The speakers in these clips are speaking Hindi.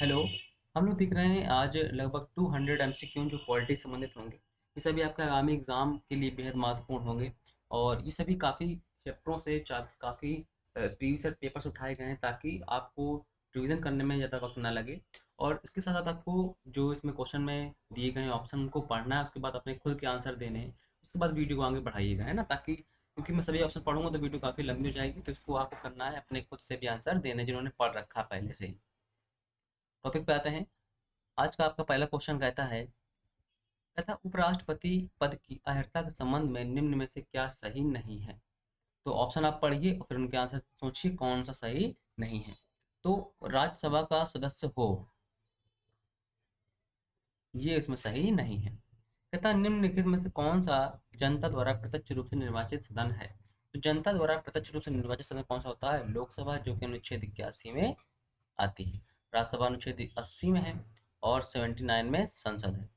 हेलो। हम लोग देख रहे हैं आज लगभग 200 एमसीक्यू जो पॉलिटी से संबंधित होंगे। ये सभी आपका आगामी एग्जाम के लिए बेहद महत्वपूर्ण होंगे और ये सभी काफ़ी चैप्टरों से काफ़ी प्रीवियस पेपर्स उठाए गए हैं ताकि आपको रिवीजन करने में ज़्यादा वक्त ना लगे। और इसके साथ साथ आपको जो इसमें क्वेश्चन में दिए गए हैं ऑप्शन उनको पढ़ना है, उसके बाद अपने खुद के आंसर देने हैं। उसके बाद वीडियो को आगे बढ़ाइएगा, है ना, ताकि क्योंकि मैं सभी ऑप्शन पढ़ूंगा तो वीडियो काफ़ी लंबी हो जाएगी, तो इसको आपको करना है अपने खुद से भी आंसर देने जिन्होंने पढ़ रखा है पहले से ही। टॉपिक पे आते हैं। आज का आपका पहला क्वेश्चन कहता है, कहता उपराष्ट्रपति पद की अर्हता के संबंध में निम्न में से क्या सही नहीं है। तो ऑप्शन आप पढ़िए और फिर उनके आंसर सोचिए कौन सा सही नहीं है। तो राज्यसभा का सदस्य हो, ये इसमें सही नहीं है। कहता निम्नलिखित में से कौन सा जनता द्वारा प्रत्यक्ष रूप से निर्वाचित सदन है। तो जनता द्वारा प्रत्यक्ष रूप से निर्वाचित सदन कौन सा होता है? लोकसभा, जो कि अनुच्छेद 81 में आती है। राज्यसभा अनुच्छेद 80 में है और 79 में संसद है।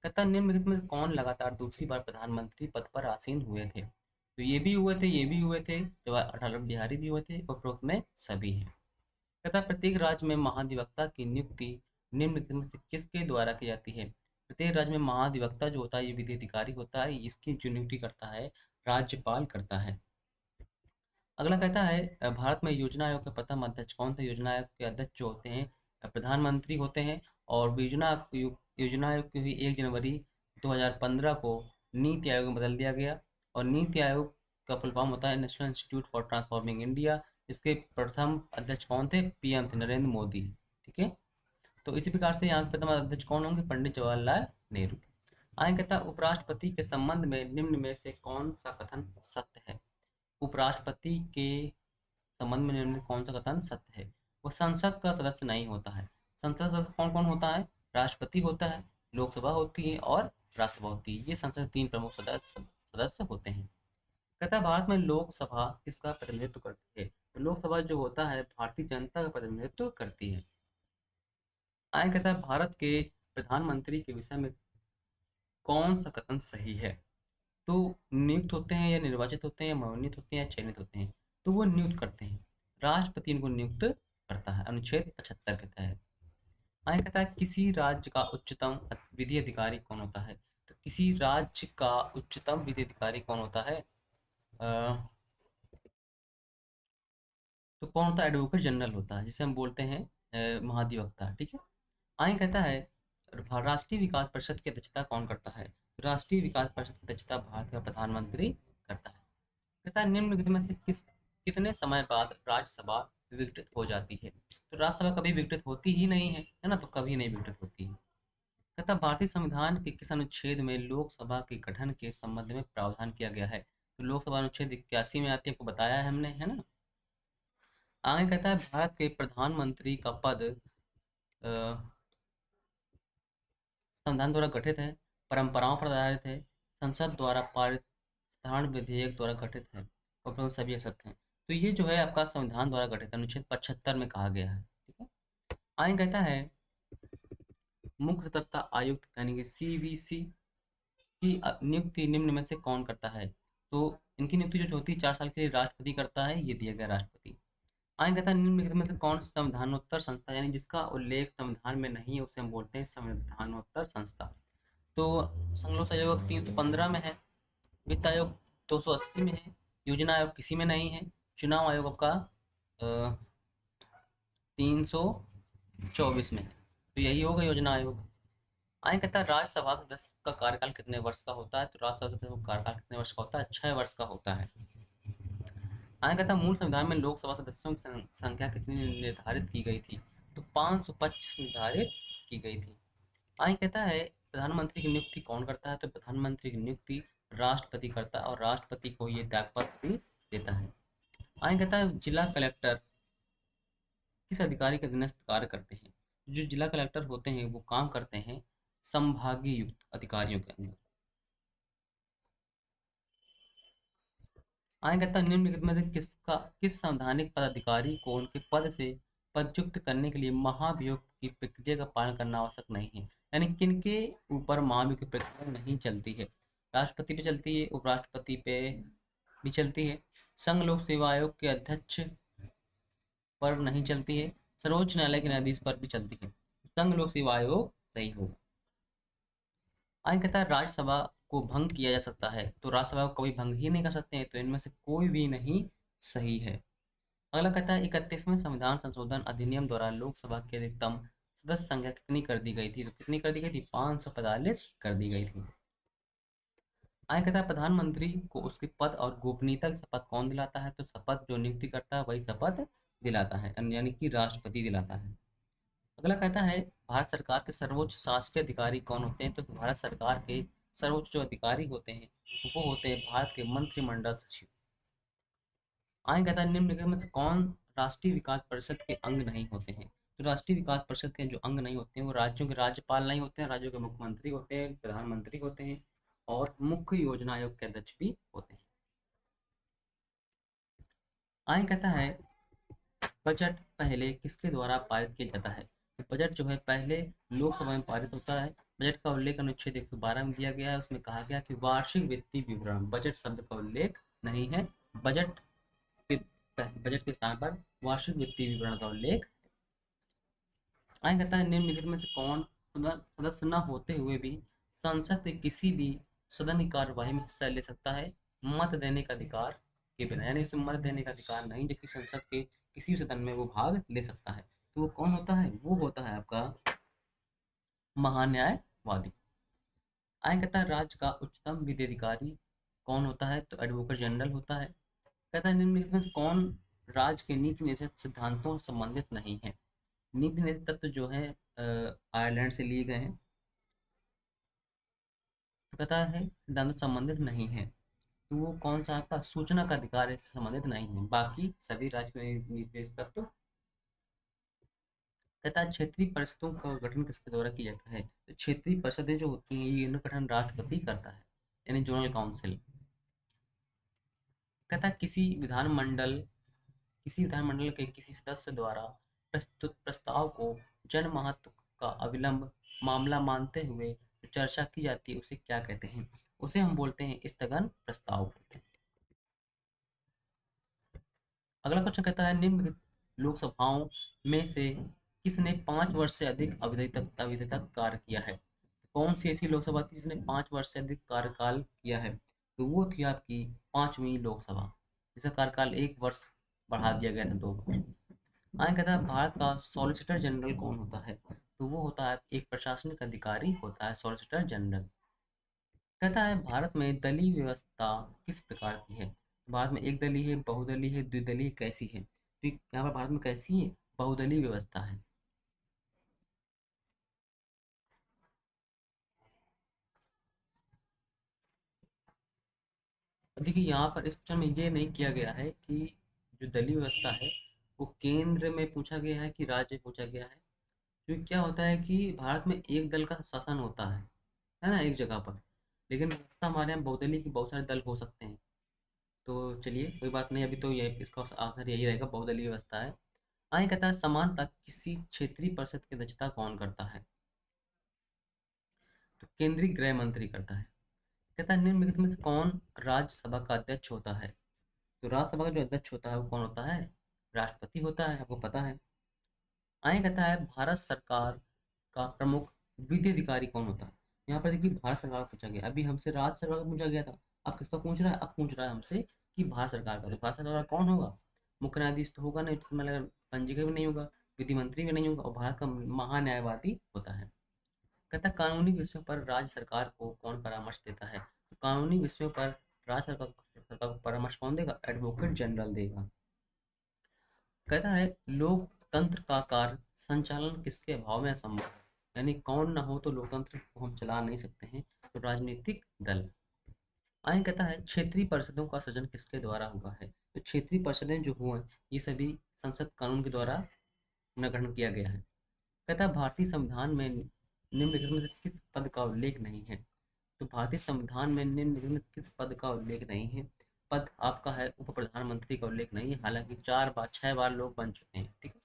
कहता निम्नलिखित में से कौन लगातार दूसरी बार प्रधानमंत्री पद पर आसीन हुए थे। तो ये भी हुए थे, ये भी हुए थे, जवाहर अटल बिहारी भी हुए थे, उपरोक्त में सभी हैं। तथा प्रत्येक राज्य में महाधिवक्ता की नियुक्ति निम्नलिखित में से किसके द्वारा की जाती है। प्रत्येक राज्य में महाधिवक्ता जो होता है ये विधि अधिकारी होता है, इसकी जो नियुक्ति करता है राज्यपाल करता है। अगला कहता है भारत में योजना आयोग के प्रथम अध्यक्ष कौन थे। योजना आयोग के अध्यक्ष जो होते हैं प्रधानमंत्री होते हैं। और योजना आयोग की हुई 1 जनवरी 2015 को नीति आयोग में बदल दिया गया। और नीति आयोग का फुल फॉर्म होता है national institute for transforming India. इसके प्रथम अध्यक्ष कौन थे? पीएम थे, नरेंद्र मोदी। ठीक है। तो इसी प्रकार से यहाँ के प्रथम अध्यक्ष कौन होंगे? पंडित जवाहरलाल नेहरू। आगे कहता है उपराष्ट्रपति के संबंध में निम्न में से कौन सा कथन सत्य है। उपराष्ट्रपति के संबंध में निम्न कौन सा कथन सत्य है। वो संसद का सदस्य नहीं होता है। संसद का सदस्य कौन कौन होता है? राष्ट्रपति होता है, लोकसभा होती है और राज्यसभा होती है। ये संसद के 3 प्रमुख सदस्य होते हैं। कहता है भारत में लोकसभा किसका प्रतिनिधित्व करती है। तो लोकसभा जो होता है भारतीय जनता का प्रतिनिधित्व करती है। आगे कहता है भारत के प्रधानमंत्री के विषय में कौन सा कथन सही है। तो नियुक्त होते हैं या निर्वाचित होते हैं या मनोनीत होते हैं या चयनित होते हैं। तो वो नियुक्त करते हैं, राष्ट्रपति इनको नियुक्त करता है अनुच्छेद 75 के तहत। आगे कहता है किसी राज्य का उच्चतम विधि अधिकारी कौन होता है। तो किसी राज्य का उच्चतम विधि अधिकारी कौन होता है? अ, तो कौन होता है? एडवोकेट जनरल होता है, जिसे हम बोलते हैं महाधिवक्ता। ठीक है। आगे कहता है राष्ट्रीय विकास परिषद की अध्यक्षता कौन करता है। राष्ट्रीय विकास परिषद की अध्यक्षता भारत का प्रधानमंत्री करता है। कहता है निम्नलिखित में से कितने समय बाद राज्यसभा विघटित हो जाती है। तो राज्यसभा कभी विघटित होती ही नहीं है ना, तो कभी नहीं विघटित होती है। कहता भारतीय संविधान के किस अनुच्छेद में लोकसभा के गठन के संबंध में प्रावधान किया गया है। तो लोकसभा अनुच्छेद 81 में आती है, आपको बताया है हमने, है ना। आगे कहता है भारत के प्रधानमंत्री का पद अ, संविधान द्वारा गठित है, परंपराओं पर आधारित है, संसद द्वारा पारित साधारण विधेयक द्वारा गठित है, उपरोक्त सभी असत्य हैं। तो ये जो है आपका संविधान द्वारा गठित है, अनुच्छेद 75 में कहा गया है। ठीक है। आगे कहता है मुख्य सतर्कता आयुक्त यानी कि सीवीसी की नियुक्ति निम्न में से कौन करता है। तो इनकी नियुक्ति जो होती है 4 साल के लिए राष्ट्रपति करता है, ये दिया गया राष्ट्रपति। आगे कहता है निम्नलिखित में से कौन संविधानोत्तर संस्था यानी जिसका उल्लेख संविधान में नहीं है उसे हम बोलते हैं संविधानोत्तर संस्था। तो संघ आयोग 315 में है, वित्त आयोग 280 में है, योजना आयोग किसी में नहीं है, चुनाव आयोग आपका 324 में है। तो यही होगा योजना आयोग। आगे कहता है राज्यसभा के सदस्य का कार्यकाल कितने वर्ष का होता है। तो राज्यसभा सदस्य का कार्यकाल कितने वर्ष का होता है? 6 वर्ष का होता है। आगे कहता है मूल संविधान में लोकसभा सदस्यों की संख्या कितनी निर्धारित की गई थी। तो 525 निर्धारित की गई थी। आगे कहता है प्रधानमंत्री की नियुक्ति कौन करता है। तो प्रधानमंत्री की नियुक्ति राष्ट्रपति करता है और राष्ट्रपति को ये त्यागपत्र भी देता है। आगे कहता है जिला कलेक्टर किस अधिकारी के अधीनस्थ कार्य करते हैं। जो जिला कलेक्टर होते हैं वो काम करते हैं संभागीय युक्त अधिकारियों के अंदर। आगे कहता है निम्नलिखित में से किस संवैधानिक पदाधिकारी को उनके पद से पदच्युत करने के लिए महाभियोग की प्रक्रिया का पालन करना आवश्यक नहीं है। यानी किनके ऊपर महाभियोग की प्रक्रिया नहीं चलती है। राष्ट्रपति पे चलती है, उपराष्ट्रपति पे भी चलती है, संघ लोक सेवा आयोग के अध्यक्ष पर नहीं चलती है, सर्वोच्च न्यायालय के न्यायाधीश पर भी चलती है। संघ लोक सेवा आयोग सही होगा। आगे कहता है राज्यसभा को भंग किया जा सकता है, तो राज्यसभा को कभी भंग ही नहीं कर सकते हैं, तो इनमें से कोई भी नहीं सही है। अगला कहता है 31वें संविधान संशोधन अधिनियम द्वारा लोकसभा की अधिकतम सदस्य संख्या कितनी कर दी गई थी, तो कितनी कर दी गई थी, 545 कर दी गई थी। आगे कहता है प्रधानमंत्री को उसके पद और गोपनीयता की शपथ कौन दिलाता है, तो शपथ जो नियुक्ति करता है वही शपथ दिलाता है, यानी कि राष्ट्रपति दिलाता है। अगला कहता है भारत सरकार के सर्वोच्च शासकीय अधिकारी कौन होते हैं, तो भारत सरकार के सर्वोच्च जो अधिकारी होते हैं वो होते हैं भारत के मंत्रिमंडल सचिव। आगे कहता है निम्नलिखित में से कौन राष्ट्रीय विकास परिषद के अंग नहीं होते हैं, तो राष्ट्रीय विकास परिषद के जो अंग नहीं होते हैं वो राज्यों के राज्यपाल नहीं होते हैं, राज्यों के मुख्यमंत्री होते हैं, प्रधानमंत्री होते हैं और मुख्य योजना आयोग के अध्यक्ष भी होते हैं। आगे कहता है बजट पहले किसके द्वारा पारित किया जाता है, तो बजट जो है पहले लोकसभा में पारित होता है। बजट का उल्लेख अनुच्छेद 112 में दिया गया है, उसमें कहा गया कि वार्षिक वित्तीय विवरण, बजट शब्द का उल्लेख नहीं है, बजट के बजट के स्थान पर वार्षिक वित्तीय विवरण का उल्लेख। आगे कहता है निम्नलिखित में से कौन सदस्य न होते हुए भी संसद के किसी भी सदन की कार्यवाही में हिस्सा ले सकता है, मत देने का अधिकार के बिना, यानी उसे मत देने का अधिकार नहीं, जबकि संसद के किसी भी सदन में वो भाग ले सकता है। तो वो कौन होता है, वो होता है आपका महान्यायवादी। आगे कहता है राज्य का उच्चतम विधि अधिकारी कौन होता है, तो एडवोकेट जनरल होता है। कहता है निम्नलिखित में से कौन राज्य के नीति निषेध सिद्धांतों से संबंधित नहीं है, नीति निषेध तत्व जो है आयरलैंड से लिए गए हैं, तो कहता है सिद्धांतों से संबंधित नहीं है, तो वो कौन सा आपका सूचना का अधिकार इससे संबंधित नहीं है, बाकी सभी राज्य के नीति निषेध तत्व। कहता है क्षेत्रीय परिषदों का गठन किसके द्वारा किया जाता है, तो क्षेत्रीय परिषदें जो होती हैं ये इनका गठन राष्ट्रपति करता है, यानी जोनल काउंसिल। कहता है किसी विधानमंडल के किसी सदस्य द्वारा प्रस्तुत प्रस्ताव को जन महत्व का अविलंब मामला मानते हुए जो चर्चा की जाती है उसे क्या कहते हैं, उसे हम बोलते हैं स्थगन प्रस्ताव बोलते हैं। अगला क्वेश्चन कहता है निम्न लोकसभाओं में से किसने 5 वर्ष से अधिक अवधि तक कार्य किया है, कौन सी ऐसी लोकसभा थी जिसने 5 वर्ष से अधिक कार्यकाल किया है, तो वो थी आपकी 5वीं लोकसभा, जिसका कार्यकाल 1 वर्ष बढ़ा दिया गया था 2 बार। आगे कहता है भारत का सॉलिसिटर जनरल कौन होता है, तो वो होता है एक प्रशासनिक अधिकारी होता है सॉलिसिटर जनरल। कहता है भारत में दलीय व्यवस्था किस प्रकार की है, भारत में एक दलीय है, बहुदलीय है, द्विदलीय, कैसी है, तो यहाँ पर भारत में कैसी है, बहुदलीय व्यवस्था है। देखिए यहाँ पर इस क्वेश्चन में ये नहीं किया गया है कि जो दलीय व्यवस्था है वो केंद्र में पूछा गया है कि राज्य में पूछा गया है, क्योंकि क्या होता है कि भारत में एक दल का शासन होता है ना, एक जगह पर, लेकिन व्यवस्था हमारे यहाँ बहुदलीय की बहुत सारे दल हो सकते हैं। तो चलिए कोई बात नहीं, अभी तो ये इसका आंसर यही रहेगा, बहुदलीय व्यवस्था है। आगे कहता है समानता किसी क्षेत्रीय परिषद की अध्यक्षता कौन करता है, तो केंद्रीय गृह मंत्री करता है। कहता है निम्नलिखित में से कौन राज्यसभा का अध्यक्ष होता है, तो राज्यसभा का जो अध्यक्ष होता है वो कौन होता है, राष्ट्रपति होता है, आपको पता है। आगे कहता है भारत सरकार का प्रमुख विधि अधिकारी कौन होता है, यहाँ पर देखिए भारत सरकार का पूछा गया, अभी हमसे राज्य सरकार का पूछा गया था, अब किसका पूछ रहा है, अब पूछ रहा है हमसे कि भारत सरकार का, तो भारत सरकार का कौन होगा, मुख्य न्यायाधीश तो होगा नहीं, तो मतलब पंजीकृत भी नहीं होगा, विधि मंत्री भी नहीं होगा, और भारत का महान्यायवादी होता है। कहता है कानूनी विषयों पर राज्य सरकार को कौन परामर्श देता है, तो कानूनी विषयों पर राज्य सरकार को परामर्श कौन देगा, एडवोकेट जनरल देगा। कहता है लोकतंत्र का कार्य संचालन किसके अभाव में असंभव है, यानी कौन ना हो तो लोकतंत्र को हम चला नहीं सकते हैं, तो राजनीतिक दल। आगे कहता है क्षेत्रीय परिषदों का सृजन किसके द्वारा हुआ है, तो क्षेत्रीय परिषदें जो हुए ये सभी संसद कानून के द्वारा गठन किया गया है। कहता है भारतीय संविधान में निम्नलिखित में से किस पद का उल्लेख नहीं है, तो भारतीय संविधान में निम्नलिखित में किस पद का उल्लेख नहीं है, पद आपका है उप प्रधानमंत्री का उल्लेख नहीं है, हालांकि 4 बार 6 बार लोग बन चुके हैं, ठीक है।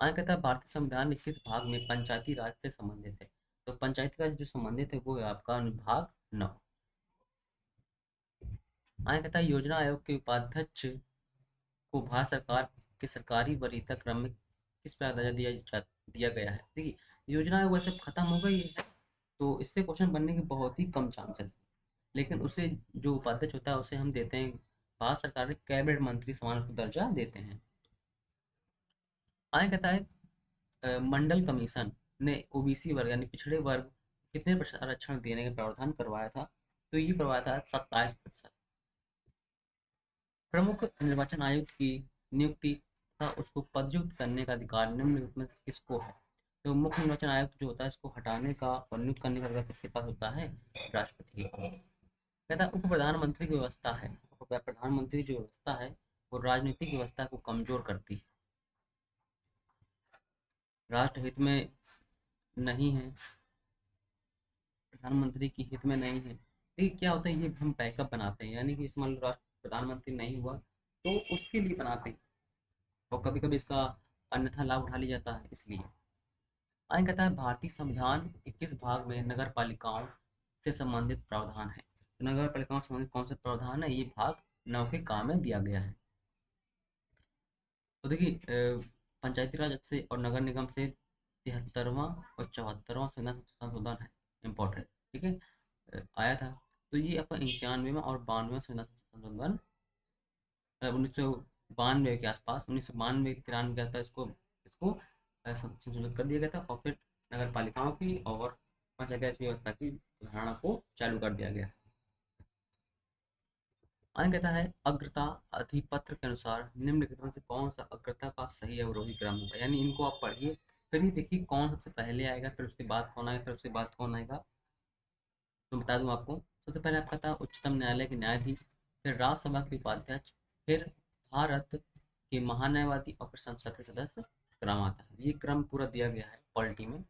आगे कहता है भारतीय संविधान के किस भाग में पंचायती राज से संबंधित है, तो पंचायती राज जो संबंधित है वो है आपका अनुभाग 9। आगे कहता है योजना आयोग के उपाध्यक्ष को भारत सरकार के सरकारी वरीयता क्रम में किस प्रकार दर्जा दिया गया है। देखिए, योजना वैसे खत्म हो गई है, तो इससे क्वेश्चन बनने के बहुत ही कम चांसेस, लेकिन उसे जो उपाध्यक्ष होता है उसे हम देते हैं, भारत सरकार के कैबिनेट मंत्री समान को दर्जा देते हैं। आगे कहता है मंडल कमीशन ने ओबीसी वर्ग यानी पिछड़े वर्ग कितने प्रतिशत आरक्षण देने का प्रावधान करवाया था, तो ये करवाया था 27%। प्रमुख निर्वाचन आयुक्त की नियुक्ति तथा उसको पदच्युत करने का अधिकार निम्नलिखित में किसको है, तो मुख्य निर्वाचन आयुक्त जो होता है इसको हटाने का और नियुक्त करने का अधिकार किसके पास होता है, राष्ट्रपति के पास। कहता है उप प्रधानमंत्री की व्यवस्था है, प्रधानमंत्री जो व्यवस्था है वो राजनीतिक व्यवस्था को कमजोर करती है, राष्ट्रहित में नहीं है, प्रधानमंत्री की हित में नहीं है। देखिए क्या होता है, ये हम बैकअप बनाते हैं, यानी कि इस मान लो राष्ट्र प्रधानमंत्री नहीं हुआ तो उसके लिए बनाते हैं, और कभी कभी इसका अन्यथा लाभ उठा लिया जाता है, इसलिए। आगे कहता है भारतीय संविधान के किस भाग में नगर पालिकाओं से संबंधित प्रावधान है, तो नगर पालिकाओं से संबंधित कौन सा प्रावधान है, ये भाग 9 के काम में दिया गया है। तो देखिए पंचायती राज से और नगर निगम से 73वां और 74वां संविधान संशोधन है, इम्पोर्टेंट, ठीक है, आया था। तो ये आपका 91वां और 92वां संविधान संशोधन 1992 के आसपास, 1992-93 के आसपास इसको इसको संशोधित कर दिया गया था, और फिर नगर पालिकाओं की और पंचायती राज व्यवस्था की धारणा को चालू कर दिया गया। आगे कहता है अग्रता अधिपत्र के अनुसार निम्नलिखित में से कौन सा अग्रता का सही अवरोही क्रम होगा, यानी इनको आप पढ़िए, फिर ये देखिए कौन सबसे पहले आएगा, फिर उसके बाद कौन आएगा, फिर उसके बाद कौन आएगा। तो बता दूं आपको, सबसे पहले आपका था उच्चतम न्यायालय के न्यायाधीश, फिर राज्यसभा के उपाध्यक्ष, फिर भारत के महान्यायवादी, और फिर संसद के सदस्य क्रम आता है। ये क्रम पूरा दिया गया है पॉलिटी में।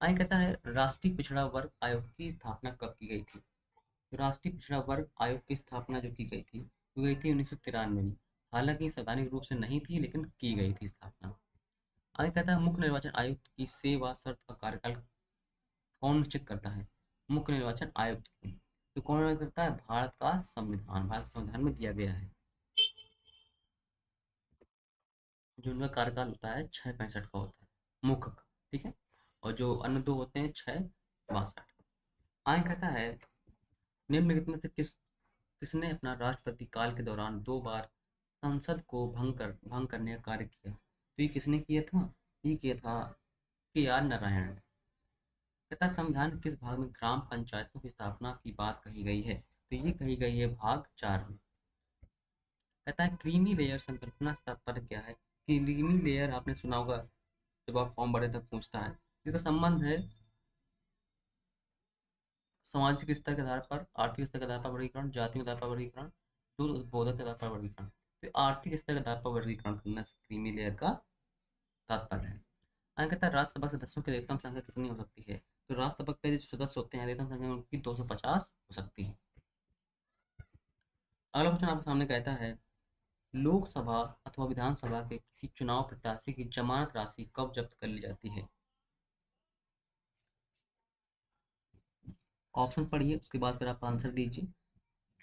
आगे कहता है राष्ट्रीय पिछड़ा वर्ग आयोग की स्थापना कब की गई थी, तो राष्ट्रीय पिछड़ा वर्ग आयोग की स्थापना जो की गई थी वो गई थी 1993 में, हालांकि संवैधानिक रूप से नहीं थी लेकिन की गई थी स्थापना। आगे कहता है मुख्य निर्वाचन आयुक्त की सेवा शर्त का कार्यकाल कौन निश्चित करता है, मुख्य निर्वाचन आयुक्त की, तो कौन निर्धारित करता है, भारत का संविधान, भारत संविधान में दिया गया है। जो उनका कार्यकाल होता है 665 का होता है, मुख्य का, ठीक है, और जो अन्य दो होते हैं 662। आगे कहता है निम्नलिखित में से किसने अपना राष्ट्रपति काल के दौरान 2 बार संसद को भंग करने का कार्य किया, तो ये किसने किया था, ये किया था KR नारायण ने। तथा संविधान के किस भाग में ग्राम पंचायतों की स्थापना की बात कही गई है, तो ये कही गई है भाग 4 में। कहता है क्रीमी लेयर संकल्पना से तात्पर्य क्या है, क्रीमी लेयर आपने सुना होगा, जब आप फॉर्म भरे तब पूछता है, इसका संबंध है सामाजिक स्तर के आधार पर, आर्थिक स्तर के आधार पर वर्गीकरण, जाति के आधार पर वर्गीकरण, तो बोधक के आधार पर वर्गीकरण, तो आर्थिक स्तर के आधार पर वर्गीकरण करने से क्रीमी लेयर का तात्पर्य है। आगे कहता है राज्यसभा सदस्यों की अधिकतम संख्या कितनी हो सकती है, तो राज्यसभा के जो सदस्य होते हैं अधिकतम संख्या उनकी 250 हो सकती है। अगला क्वेश्चन आपके सामने कहता है लोकसभा अथवा विधानसभा के किसी चुनाव प्रत्याशी की जमानत राशि कब जब्त कर ली जाती है, ऑप्शन पढ़िए उसके बाद फिर आप आंसर दीजिए।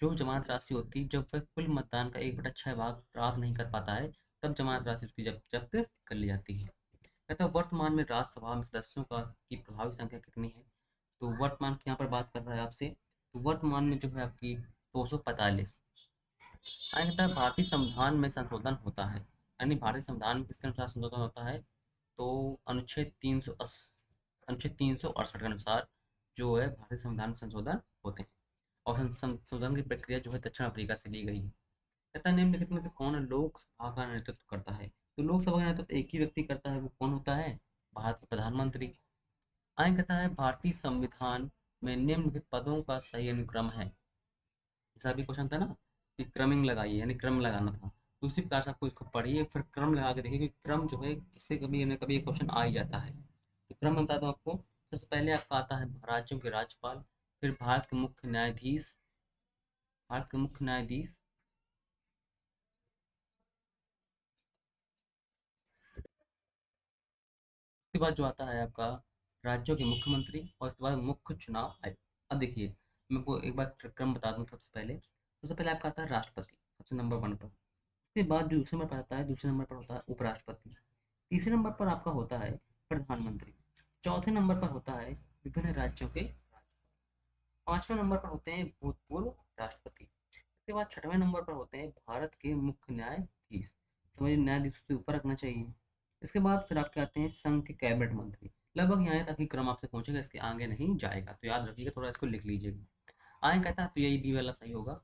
जो जमानत राशि होती है, जब वह कुल मतदान का 1/6 भाग प्राप्त नहीं कर पाता है, तब जमानत राशि उसकी जब्त कर ली जाती है। कहता है वर्तमान में राज्यसभा में सदस्यों का की प्रभावी संख्या कितनी है, तो वर्तमान की यहाँ पर बात कर रहा है आपसे, तो वर्तमान में जो है आपकी 245। आगे कहता है भारतीय संविधान में संशोधन होता है, यानी भारतीय संविधान में किसके अनुसार संशोधन होता है, तो अनुच्छेद 368 के अनुसार जो है भारतीय संविधान में संशोधन होते हैं, और संशोधन की प्रक्रिया जो है दक्षिण अफ्रीका से ली गई है। कहता है निम्नलिखित में से कौन लोकसभा का नेतृत्व करता है, तो लोकसभा का नेतृत्व एक ही व्यक्ति करता है, वो कौन होता है, भारत के प्रधानमंत्री। आगे कहता है भारतीय संविधान में निम्नलिखित पदों का सही अनुक्रम है, ऐसा भी क्वेश्चन था ना कि क्रमिंग लगाइए, यानी क्रम लगाना था, तो उसी प्रकार से आपको इसको पढ़िए फिर क्रम लगा के देखिए कि क्रम जो है इससे कभी न कभी एक क्वेश्चन आ ही जाता है। तो क्रम मैं बता दूं आपको, सबसे पहले आपका आता है राज्यों के राज्यपाल, फिर भारत के मुख्य न्यायाधीश, उसके बाद जो आता है आपका राज्यों के मुख्यमंत्री, और उसके बाद मुख्य चुनाव आयोग। अब देखिए मैं आपको एक बार क्रम बता दूं, सबसे पहले आपका आता है राष्ट्रपति सबसे नंबर 1 पर, उसके बाद जो दूसरे नंबर पर आता है, दूसरे नंबर पर होता है उपराष्ट्रपति, तीसरे नंबर पर आपका होता है प्रधानमंत्री। चौथे नंबर पर होता है विभिन्न राज्यों के राज्यपाल। पांचवें नंबर पर होते हैं भूतपूर्व राष्ट्रपति। इसके बाद छठवें नंबर पर होते हैं भारत के मुख्य न्यायाधीश। समझिए न्यायाधीश से ऊपर रखना चाहिए। इसके बाद फिर आपके आते हैं संघ के कैबिनेट मंत्री। लगभग यहाँ तक ही क्रम आपसे पूछेगा, इसके आगे नहीं जाएगा, तो याद रखिएगा, थोड़ा इसको लिख लीजिएगा। आगे कहता है, तो यही बी वाला सही होगा।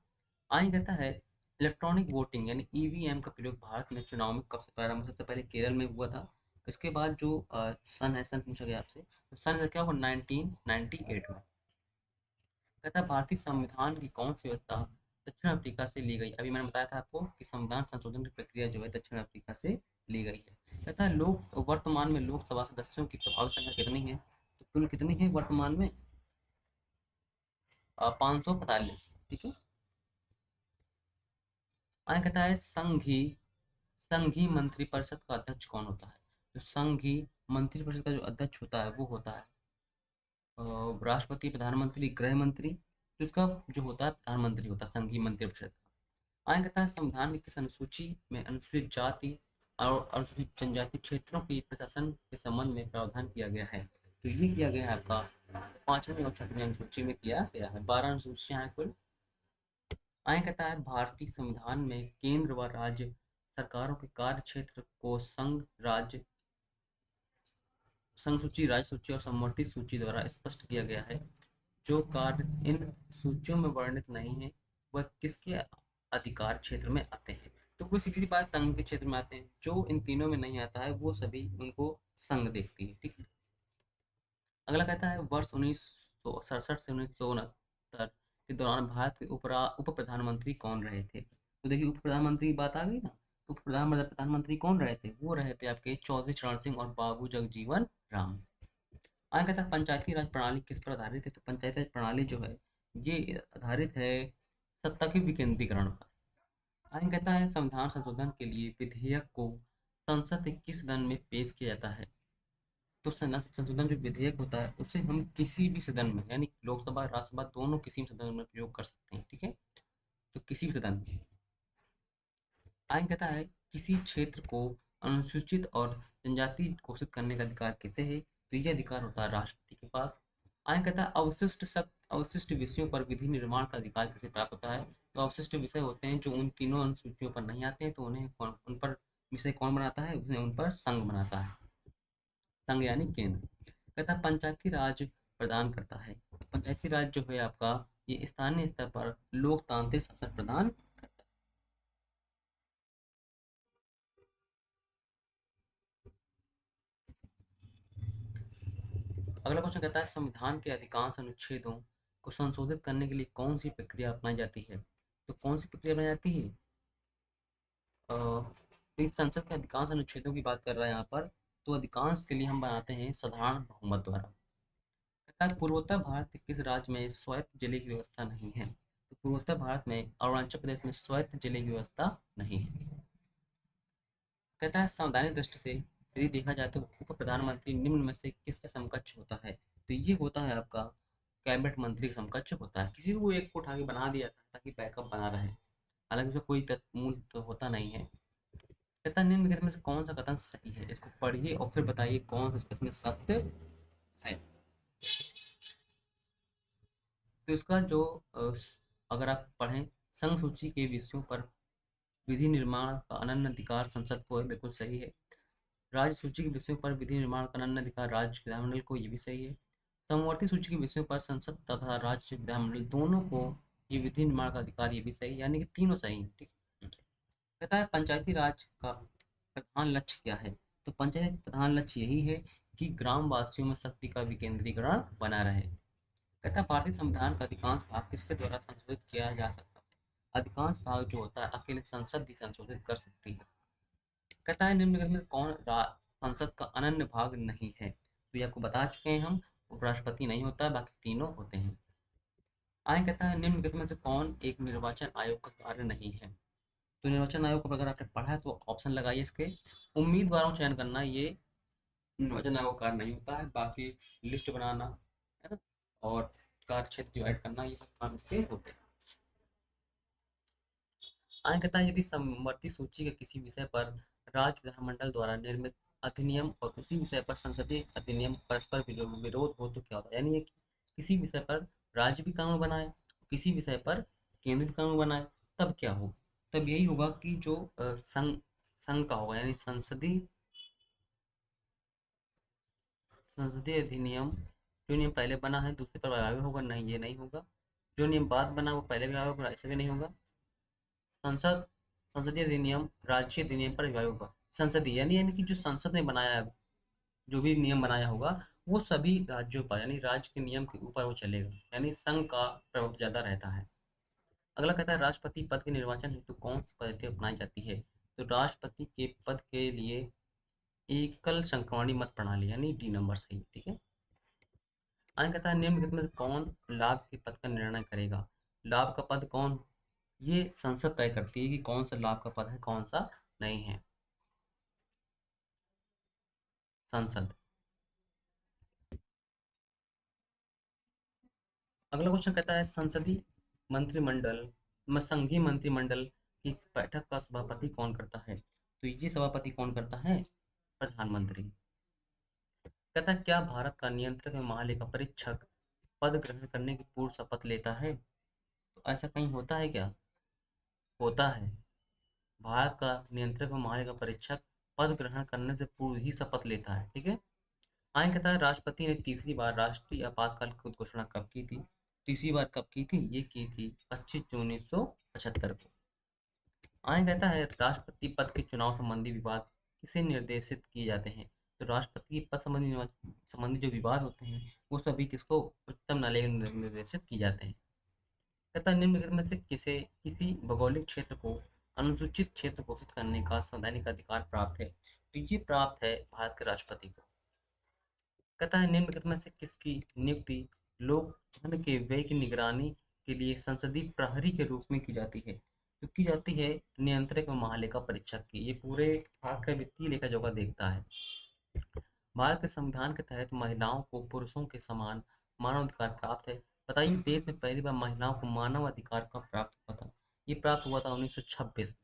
आगे कहता है इलेक्ट्रॉनिक वोटिंग यानी ईवीएम का प्रयोग भारत में चुनाव में कब से प्रारंभ? सबसे पहले केरल में हुआ था। इसके बाद जो सन है, सन पूछा गया आपसे, तो सन का क्या हुआ? 1998 में। कहता है भारतीय संविधान की कौन सी व्यवस्था दक्षिण अफ्रीका से ली गई? अभी मैंने बताया था आपको कि संविधान संशोधन की प्रक्रिया जो है दक्षिण अफ्रीका से ली गई है। कहता है लोक वर्तमान में लोकसभा सदस्यों की प्रभावी संख्या कितनी है? तो कुल कितनी है वर्तमान में? 545। ठीक है। आगे कहता है संघीय मंत्रिपरिषद का अध्यक्ष कौन होता है? तो संघीय मंत्रिपरिषद का जो अध्यक्ष होता है वो होता है राष्ट्रपति, प्रधानमंत्री, गृह मंत्री। तो इसका जो होता है प्रधानमंत्री होता है संघीय मंत्रिपरिषद का। आगे कहता है संविधान की किस अनुसूची में अनुसूचित जाति और अनुसूचित जनजाति क्षेत्रों की प्रशासन के संबंध में प्रावधान किया गया है? तो ये किया गया है आपका पांचवें और छठवें अनुसूची में किया गया है। 12 अनुसूचियां हैं कुल। आगे कहता है भारतीय संविधान में केंद्र व राज्य सरकारों के कार्य क्षेत्र को संघ सूची, राज्य सूची और समवर्ती सूची द्वारा स्पष्ट किया गया है। जो कार्य इन सूचियों में वर्णित नहीं है वह किसके अधिकार क्षेत्र में आते हैं? तो कोई सीधी सी बात, संघ के क्षेत्र में आते हैं। जो इन तीनों में नहीं आता है वो सभी उनको संघ देखती है। ठीक है। अगला कहता है वर्ष 1967 से 1969 के दौरान भारत के उप प्रधानमंत्री कौन रहे थे? तो देखिए उप प्रधानमंत्री की बात आ गई ना। तो प्रधानमंत्री कौन रहे थे? वो रहे थे आपके चौधरी चरण सिंह और बाबू जगजीवन राम। आगे कहता है पंचायती राज प्रणाली किस पर आधारित है? तो पंचायती राज प्रणाली जो है ये आधारित है सत्ता के विकेंद्रीकरण पर। आगे कहता है संविधान संशोधन के लिए विधेयक को संसद के किस सदन में पेश किया जाता है? तो संशोधन जो विधेयक होता है उसे हम किसी भी सदन में यानी लोकसभा राज्यसभा दोनों किसी भी सदन में प्रयोग कर सकते हैं। ठीक है। तो किसी भी सदन में। आगे कहता है किसी क्षेत्र को अनुसूचित और जनजाति घोषित करने का अधिकार किसे है? तो ये अधिकार होता है राष्ट्रपति के पास। आगे कहता है अवशिष्ट विषयों पर विधि निर्माण का अधिकार किसे प्राप्त होता है? तो अवशिष्ट विषय होते हैं जो उन तीनों अनुसूचियों पर नहीं आते हैं, तो उन्हें उन पर विषय कौन बनाता है? उन्हें उन पर संघ बनाता है। संघ यानी केंद्र। कहता है पंचायती राज प्रदान करता है। तो पंचायती राज जो है आपका ये स्थानीय स्तर पर लोकतांत्रिक शासन प्रदान करता है। अगला क्वेश्चन कहता है संविधान के अधिकांश अनुच्छेदों को संशोधित करने के लिए कौन सी प्रक्रिया अपनाई जाती है? तो कौन सी प्रक्रिया अपनाई जाती है? तो इस संसद के अधिकांश अनुच्छेदों की बात कर रहा है यहाँ पर। तो अधिकांश के लिए हम बनाते हैं साधारण बहुमत द्वारा। कहता है पूर्वोत्तर भारत के किस राज्य में स्वायत्त जिले की व्यवस्था नहीं है? तो पूर्वोत्तर भारत में अरुणाचल प्रदेश में स्वायत्त जिले की व्यवस्था नहीं है। कहता है संवैधानिक दृष्टि से यदि देखा जाए तो उप प्रधानमंत्री निम्न में से किसका समकक्ष होता है? तो ये होता है आपका कैबिनेट मंत्री का समकक्ष होता है। किसी को एक को उठा के बना दिया था ताकि बैकअप बना रहे, हालांकि उसका कोई मूल तो होता नहीं है। कहता है निम्नलिखित में से कौन सा कथन सही है? इसको पढ़िए और फिर बताइए कौन सा इसमें सत्य है। तो इसका जो अगर आप पढ़ें, संघ सूची के विषयों पर विधि निर्माण का अनन्य अधिकार संसद को है, बिल्कुल सही है। राज्य सूची के विषयों पर विधि निर्माण का अनन्य अधिकार राज्य विधानमंडल को, ये भी सही है। समवर्ती सूची के विषयों पर संसद तथा राज्य विधानमंडल दोनों को ये विधि निर्माण का अधिकार, ये भी सही है, यानी कि तीनों सही है। ठीक है। कहता है पंचायती राज का प्रधान लक्ष्य क्या है? तो पंचायती प्रधान लक्ष्य यही है कि ग्राम वासियों में शक्ति का विकेंद्रीकरण बना रहे। कहता है भारतीय संविधान का अधिकांश भाग किसके द्वारा संशोधित किया जा सकता है? अधिकांश भाग जो होता है अकेले संसद ही संशोधित कर सकती है। कहता है निम्नलिखित में संसद का अनन्य भाग नहीं है? तो ये आपको बता चुके हैं हम, उपराष्ट्रपति नहीं होता, बाकी तीनों होते हैं। आगे कहता है निम्नलिखित में से कौन एक निर्वाचन आयोग का कार्य नहीं है? तो निर्वाचन आयोग को अगर आपने पढ़ा है तो ऑप्शन लगाइए इसके। उम्मीदवारों का चयन करना ये निर्वाचन आयोग का कार्य नहीं होता है, बाकी लिस्ट बनाना है ना, और कार्य क्षेत्र डिवाइड करना, ये सब काम इसके होते हैं। आगे कहता है यदि समवर्ती सूची के किसी विषय पर राज्य विधानमंडल द्वारा निर्मित अधिनियम और उसी विषय पर संसदीय अधिनियम परस्पर विरोध हो तो क्या होता है, यानी ये कि किसी विषय पर राज्य भी कानून बनाए, किसी विषय पर केंद्र भी कानून बनाए, तब क्या हो, तब यही होगा कि जो संघ संघ का होगा, यानी संसदीय संसदीय अधिनियम, जो नियम पहले बना है दूसरे पर लागू होगा, नहीं ये नहीं होगा। जो नियम बाद बना वो पहले भी लागू होगा, ऐसा भी नहीं होगा। संसद संसदीय अधिनियम राज्य अधिनियम पर लागू होगा। संसदीय यानी कि जो संसद ने बनाया है, जो भी नियम बनाया होगा वो सभी राज्यों पर, यानी राज्य के नियम के ऊपर वो चलेगा, यानी संघ का प्रभाव ज्यादा रहता है। अगला कहता है राष्ट्रपति पद के निर्वाचन हेतु कौन सी पद्धति अपनाई जाती है। तो राष्ट्रपति के पद के लिए एकल संक्रमणी मत प्रणाली, यानी डी नंबर सही, ठीक है। आगे कहता है निम्नलिखित में से कौन लाभ के पद का निर्णय करेगा। लाभ का पद कौन, ये संसद तय करती है कि कौन सा लाभ का पद है कौन सा नहीं है, संसद। अगला क्वेश्चन कहता है संसदीय मंत्रिमंडल में संघीय मंत्रिमंडल की इस बैठक का सभापति कौन करता है। तो ये सभापति कौन करता है, प्रधानमंत्री। कहता है क्या भारत का नियंत्रक एवं महालेखा परीक्षक पद ग्रहण करने की पूर्व शपथ लेता है। तो ऐसा कहीं होता है क्या, होता है। भारत का नियंत्रक एवं महालेखा परीक्षक पद ग्रहण करने से पूर्व ही शपथ लेता है, ठीक है। आगे कहता है राष्ट्रपति ने तीसरी बार राष्ट्रीय आपातकाल की घोषणा कब की थी। तीसरी बार कब की थी, ये की थी 25 जून 1975 को। आगे कहता है राष्ट्रपति पद के चुनाव संबंधी विवाद किसे निर्देशित किए जाते हैं। तो राष्ट्रपति के पद संबंधी जो विवाद होते हैं वो सभी किसको, उच्चतम न्यायालय को निर्देशित किए जाते हैं। कहता है निम्नलिखित में से किसी भौगोलिक क्षेत्र को अनुसूचित क्षेत्र घोषित करने का संवैधानिक अधिकार प्राप्त है। तो ये प्राप्त है भारत के राष्ट्रपति को। कहता है निम्नलिखित में से किसकी नियुक्ति लोक धन के व्यय की निगरानी के लिए संसदीय प्रहरी के रूप में की जाती है। तो की जाती है नियंत्रक एवं महालेखा परीक्षक की। ये पूरे भारत का वित्तीय लेखा जोखा देखता है। भारत के संविधान के तहत महिलाओं को पुरुषों के समान मानव अधिकार प्राप्त है। बताइए देश में पहली बार महिलाओं को मानव अधिकार कब प्राप्त हुआ था। ये प्राप्त हुआ था 1926।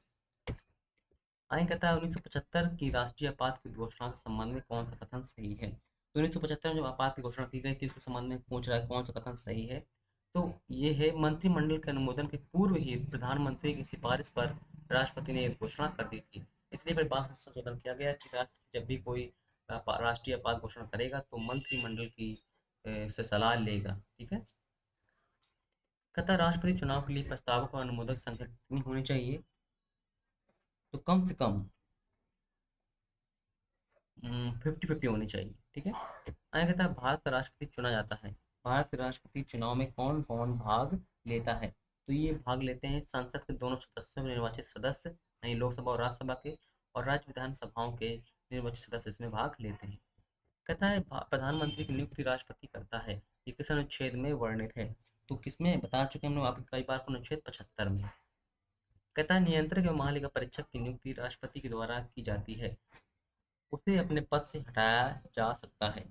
आगे कहता है 1975 की राष्ट्रीय आपात की घोषणा के संबंध में कौन सा कथन सही है। तो 1975 में जब आपात की घोषणा की गई थी उसके संबंध में पूछ रहा है कौन सा कथन सही है। तो ये है मंत्रिमंडल के अनुमोदन के पूर्व ही प्रधानमंत्री की सिफारिश पर राष्ट्रपति ने यह घोषणा कर दी थी। इसलिए फिर बाद में संशोधन किया गया कि राष्ट्रपति जब भी कोई राष्ट्रीय आपात घोषणा करेगा तो मंत्रिमंडल की से सलाह लेगा, ठीक है। कहता है राष्ट्रपति चुनाव के लिए प्रस्तावों का अनुमोदक संख्या कितनी होनी चाहिए। तो कम से कम 50-50 होनी चाहिए, ठीक है। आगे कहता है भारत का राष्ट्रपति चुना जाता है। भारत के राष्ट्रपति चुनाव में कौन कौन भाग लेता है। तो ये भाग लेते हैं संसद के दोनों सदस्यों के निर्वाचित सदस्य, यानी लोकसभा और राज्यसभा के, और राज्य विधानसभाओं के निर्वाचित सदस्य इसमें भाग लेते हैं। कहता है प्रधानमंत्री की नियुक्ति राष्ट्रपति करता है। ये किस अनुच्छेद में वर्णित है। तो किसमें बता चुके हम लोग आपको कई बार, अनुच्छेद 75 में। कहता है नियंत्रक एवं महालेखा परीक्षक की नियुक्ति राष्ट्रपति के द्वारा की जाती है। उसे अपने पद से हटाया जा सकता है।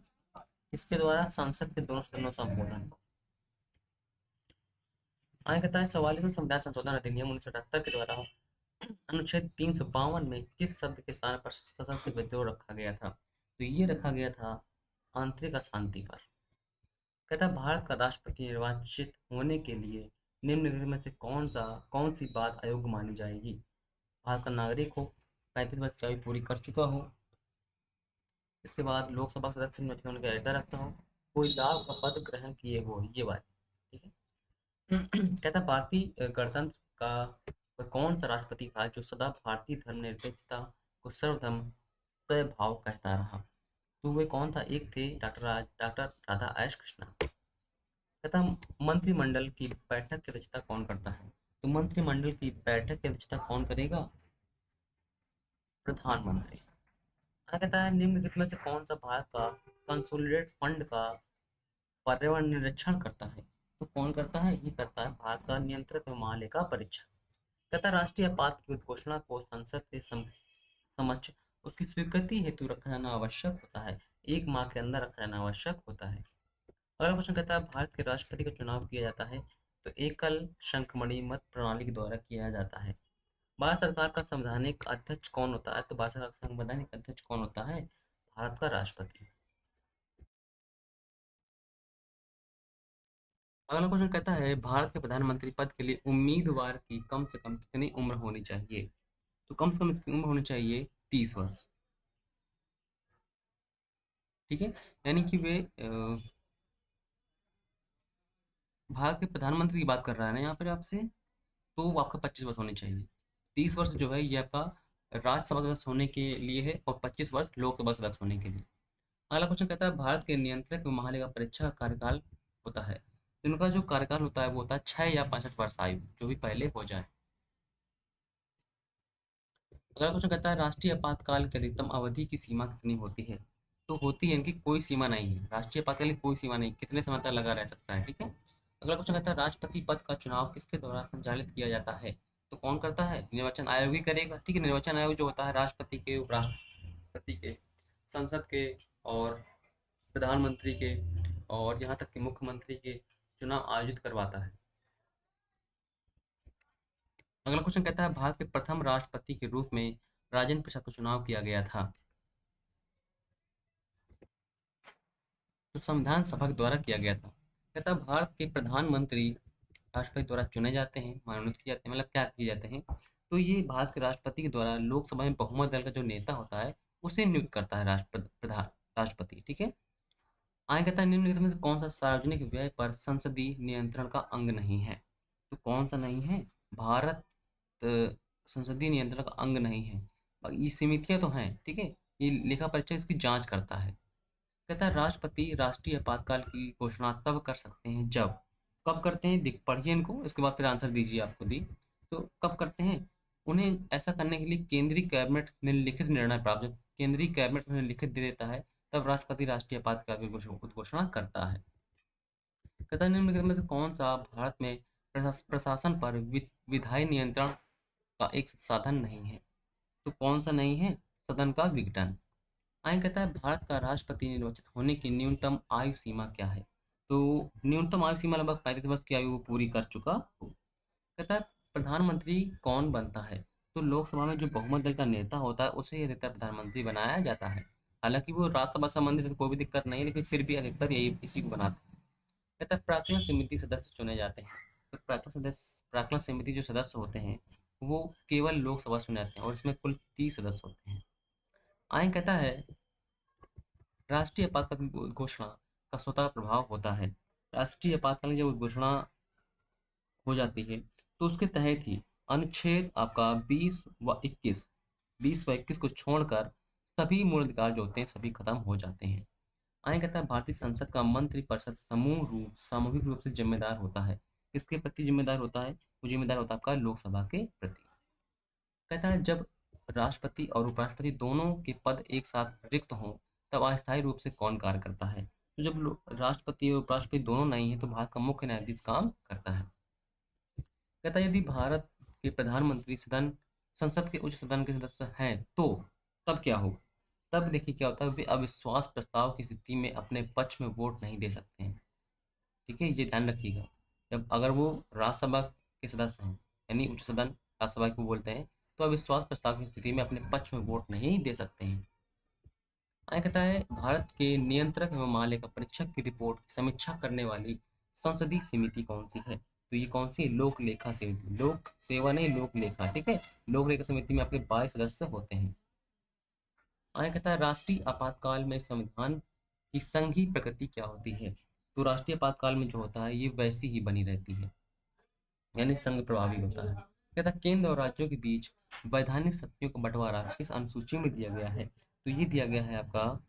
इसके द्वारा संसद के दोनों सदनों से संबोधन। आगे कहता है 44वें संविधान संशोधन अधिनियम 1978 के द्वारा अनुच्छेद 352 में किस शब्द के स्थान पर सशस्त्र विद्रोह रखा गया था। तो ये रखा गया था आंतरिक अशांति पर। कहता है भारत का राष्ट्रपति निर्वाचित होने के लिए निम्नलिखित में से कौन सी बात अयोग्य मानी जाएगी। भारत का नागरिक हो, 35 वर्ष की आयु पूरी कर चुका हो, इसके बाद लोकसभा सदस्य निर्वाचित होने का इरादा रखता हो, कोई लाभ का पद ग्रहण किए हो, ये बात, ठीक है। कहता भारतीय गणतंत्र का कौन सा राष्ट्रपति था जो सदा भारतीय धर्मनिरपेक्षता को सर्वधर्म स्वभाव कहता रहा। तो वे कौन था, एक थे डॉक्टर राधा एस कृष्णा। कहता मंत्रिमंडल की बैठक की अध्यक्षता कौन करता है। तो मंत्रिमंडल की बैठक की अध्यक्षता कौन करेगा, प्रधानमंत्री। आगे कहता है निम्नलिखित में से कौन सा भारत का कंसोलिडेट फंड का पर्यावरण निरीक्षण करता है। तो कौन करता है, ये करता है भारत का नियंत्रक एवं महालेखा परीक्षक। कहता राष्ट्रीय आपात की घोषणा को संसद के समक्ष उसकी स्वीकृति हेतु रखा जाना आवश्यक होता है। 1 माह के अंदर रखा जाना आवश्यक होता है। अगला क्वेश्चन कहता है भारत के राष्ट्रपति का चुनाव किया जाता है तो एकल शंखमणि मत प्रणाली के द्वारा किया जाता है। भारत सरकार का संवैधानिक अध्यक्ष कौन होता है। तो भारत सरकार का संवैधानिक अध्यक्ष कौन होता है, भारत का राष्ट्रपति। अगला क्वेश्चन कहता है भारत के प्रधानमंत्री पद के लिए उम्मीदवार की कम से कम कितनी उम्र होनी चाहिए? तो कम से कम इसकी उम्र होनी चाहिए 30 वर्ष। ठीक है, यानी कि वे भारत के प्रधानमंत्री की बात कर रहा है ना यहाँ पर आपसे, तो वो आपका 25 वर्ष होने चाहिए। 30 वर्ष जो है ये आपका राज्यसभा सदस्य होने के लिए है और 25 वर्ष लोकसभा सदस्य होने के लिए। अगला क्वेश्चन कहता है भारत के नियंत्रक व महालेखा परीक्षक का कार्यकाल होता है, तो इनका जो कार्यकाल होता है वो होता है 6 या 65 वर्ष आयु, जो भी पहले हो जाए। अगला क्वेश्चन कहता है राष्ट्रीय आपातकाल की अधिकतम अवधि की सीमा कितनी होती है? तो होती है इनकी कोई सीमा नहीं है, राष्ट्रीय आपातकाल की कोई सीमा नहीं, कितने समय तक लगा रह सकता है। ठीक है, अगला क्वेश्चन कहता है राष्ट्रपति पद का चुनाव किसके द्वारा संचालित किया जाता है? तो कौन करता है? निर्वाचन आयोग ही करेगा। ठीक है, निर्वाचन आयोग जो होता है राष्ट्रपति के, उपराष्ट्रपति के, संसद के और प्रधानमंत्री के और यहाँ तक कि मुख्यमंत्री के चुनाव आयोजित करवाता है। अगला क्वेश्चन कहता है भारत के प्रथम राष्ट्रपति के रूप में राजेंद्र प्रसाद का चुनाव किया गया था, तो संविधान सभा के द्वारा किया गया था। कहता है भारत के प्रधानमंत्री राष्ट्रपति द्वारा चुने जाते हैं, मनोनीत किए जाते हैं, मतलब क्या किए जाते हैं, तो ये भारत के राष्ट्रपति के द्वारा लोकसभा में बहुमत दल का जो नेता होता है उसे नियुक्त करता है राष्ट्रपति। ठीक है, आगे कहता है निम्नलिखित में से कौन सा सार्वजनिक व्यय पर संसदीय नियंत्रण का अंग नहीं है? तो कौन सा नहीं है? भारत संसदीय नियंत्रण का अंग नहीं है। बाकी ये समितियां तो हैं, ठीक है, ये लेखा परीक्षक इसकी जांच करता है। कहता है राष्ट्रपति राष्ट्रीय आपातकाल की घोषणा तब कर सकते हैं जब, कब करते हैं, देख पढ़िए इनको, इसके बाद फिर आंसर दीजिए आप खुद ही। तो कब करते हैं? उन्हें ऐसा करने के लिए केंद्रीय कैबिनेट ने लिखित निर्णय प्राप्त, जब केंद्रीय कैबिनेट उन्हें लिखित दे देता है तब राष्ट्रपति राष्ट्रीय आपातकाल की घोषणा करता है। कहता है निम्नलिखित में से कौन सा भारत में प्रशासन पर विधायी नियंत्रण का एक साधन नहीं है? तो कौन सा नहीं है? सदन का विघटन। आगे कहता है भारत का राष्ट्रपति निर्वाचित होने की न्यूनतम आयु सीमा क्या है? तो न्यूनतम आयु सीमा लगभग 35 वर्ष की आयु वो पूरी कर चुका हो। कहता है प्रधानमंत्री कौन बनता है? तो लोकसभा में जो बहुमत दल का नेता होता है उसे ही अधिकतर प्रधानमंत्री बनाया जाता है। हालांकि वो राज्यसभा संबंधित है तो कोई भी दिक्कत नहीं है, लेकिन फिर भी अधिकतर यही इसी को बनाते हैं। कहता है प्रार्थना समिति सदस्य चुने जाते हैं, तो प्रार्थना समिति जो सदस्य होते हैं वो केवल लोकसभा चुने जाते हैं और इसमें कुल 30 सदस्य होते हैं। आगे कहता है राष्ट्रीय आपातकाल की घोषणा का स्वतः प्रभाव होता है। राष्ट्रीय आपातकाल की जब घोषणा हो जाती है तो उसके तहत ही अनुच्छेद आपका 20 व 21 को छोड़कर सभी मूल अधिकार जो होते हैं सभी खत्म हो जाते हैं। आगे कहता है भारतीय संसद का मंत्रिपरिषद सामूहिक रूप से जिम्मेदार होता है। किसके प्रति जिम्मेदार होता है? वो जिम्मेदार होता है आपका लोकसभा के प्रति। कहता है जब राष्ट्रपति और उपराष्ट्रपति दोनों के पद एक साथ रिक्त हों तब अस्थायी रूप से कौन कार्य करता है? तो जब राष्ट्रपति और उपराष्ट्रपति दोनों नहीं है तो भारत का मुख्य न्यायाधीश काम करता है। कहता है यदि भारत के प्रधानमंत्री संसद के उच्च सदन के सदस्य हैं तो तब क्या हो? तब देखिए क्या होता है, वे अविश्वास प्रस्ताव की स्थिति में अपने पक्ष में वोट नहीं दे सकते हैं। ठीक है, ये ध्यान रखिएगा। जब अगर वो राज्यसभा के सदस्य हैं, यानी उच्च सदन राज्यसभा को बोलते हैं, तो अविश्वास प्रस्ताव की स्थिति में अपने पक्ष में वोट नहीं दे सकते हैं। आगे कहता है भारत के नियंत्रक एवं महालेखा परीक्षक की रिपोर्ट की समीक्षा करने वाली संसदीय समिति कौन सी है? तो ये कौन सी? लोक लेखा समिति, लोक सेवा नहीं लोक लेखा। ठीक है, लोक लेखा समिति में आपके 22 सदस्य होते हैं। आगे कहता है राष्ट्रीय आपातकाल में संविधान की संघीय प्रकृति क्या होती है? तो राष्ट्रीय आपातकाल में जो होता है ये वैसी ही बनी रहती है, यानी संघ प्रभावी होता है। कहता है केंद्र और राज्यों के बीच वैधानिक शक्तियों का बंटवारा किस अनुसूची में दिया गया है? तो ये दिया गया है आपका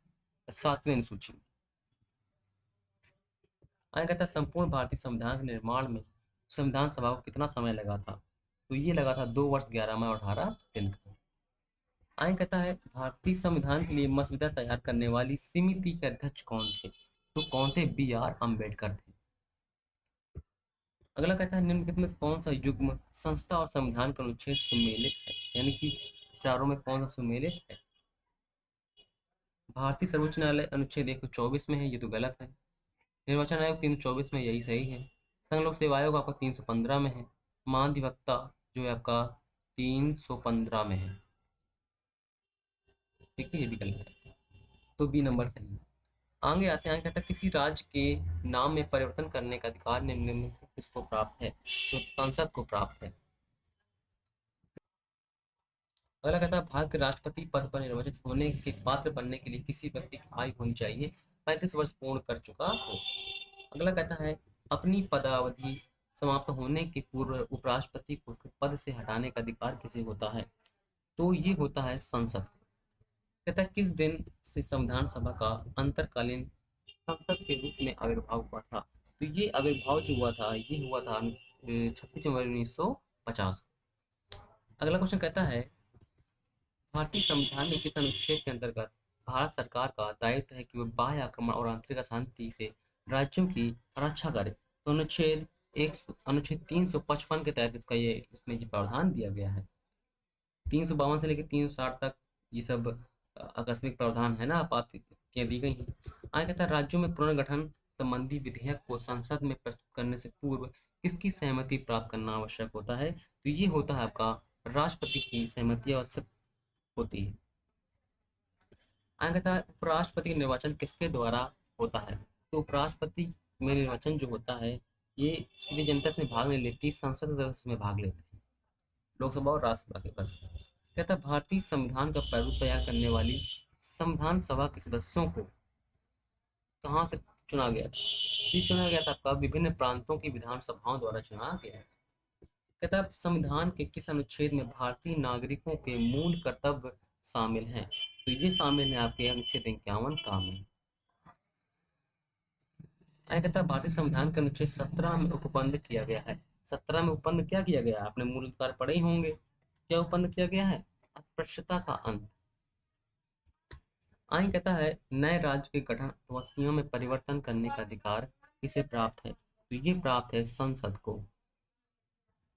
7वीं अनुसूची। आगे कहता है संपूर्ण भारतीय संविधान के निर्माण में संविधान सभा को कितना समय लगा था? तो ये लगा था 2 वर्ष 11 माह और 18 दिन का। आगे कहता है भारतीय संविधान के लिए मसौदा तैयार करने वाली समिति के अध्यक्ष कौन थे? तो कौन थे? B.R. अम्बेडकर थे। अगला कहता है निम्नलिखित में से कौन सा युग्म संस्था और संविधान का अनुच्छेद सुमेलित है? यानी कि चारों में कौन सा सुमेलित है? भारतीय सर्वोच्च न्यायालय अनुच्छेद 124 में है, ये तो गलत है। निर्वाचन आयोग 324 में, यही सही है। संघ लोक सेवा आयोग आपका 315 में है। महाधिवक्ता जो है आपका 315 में है। ठीक है, ये भी गलत है। तो बी नंबर सही है। आगे आते हैं, कहता है किसी राज्य के नाम में परिवर्तन करने का अधिकार निम्न में से किसको प्राप्त है? तो संसद को प्राप्त है। अगला कहता है भारत के राष्ट्रपति पद पर निर्वाचित होने के पात्र बनने के लिए किसी व्यक्ति की आयु होनी चाहिए 35 वर्ष पूर्ण कर चुका हो। अगला कहता है अपनी पदावधि समाप्त होने के पूर्व उपराष्ट्रपति को उसके पद से हटाने का अधिकार किसे होता है? तो ये होता है संसद को। कहता है किस दिन से संविधान सभा का अंतरकालीन संसद के रूप में आविर्भाव हुआ था? तो ये आविर्भाव जो हुआ था ये हुआ था 26 जनवरी 1950। अगला क्वेश्चन कहता है भारतीय संविधान में किस अनुच्छेद के अंतर्गत भारत सरकार का दायित्व है कि वह बाह्य आक्रमण और आंतरिक अशांति से राज्यों की रक्षा करे? तो अनुच्छेद 355 के तहत इसमें ये प्रावधान दिया गया है। 352 से लेकर 360 तक ये सब आकस्मिक प्रावधान है ना, आपातस्थितियां दी गई हैं। आगे कहता है राज्यों में पुनर्गठन संबंधी विधेयक को संसद में प्रस्तुत करने से पूर्व किसकी सहमति प्राप्त करना आवश्यक होता है? तो ये होता है आपका राष्ट्रपति की सहमति आवश्यक होती है। आगे कहता है उपराष्ट्रपति का निर्वाचन किसके द्वारा होता है? तो उपराष्ट्रपति में निर्वाचन जो होता है ये सीधी जनता से भाग नहीं लेती, संसद सदस्य में भाग लेते हैं, लोकसभा और राज्यसभा के बस। कहता है भारतीय संविधान का प्रारूप तैयार करने वाली संविधान सभा के सदस्यों को कहाँ से चुना गया था? ये चुना गया था आपका विभिन्न प्रांतों की विधानसभाओं द्वारा चुना गया है। कहता है संविधान के किस अनुच्छेद में भारतीय नागरिकों के मूल कर्तव्य शामिल हैं? तो ये शामिल है आपके अनुच्छेद 51 का में। आगे कहता है भारतीय संविधान के अनुच्छेद 17 में उपबंध किया गया है। 17 में उपबंध क्या किया गया है? आपने मूल अधिकार पढ़े ही होंगे। क्या उपबंध किया गया है? अस्पृश्यता का अंत। आगे कहता है नए राज्य के गठन अथवा सीमा में परिवर्तन करने का अधिकार किसे प्राप्त है? तो ये प्राप्त है संसद को।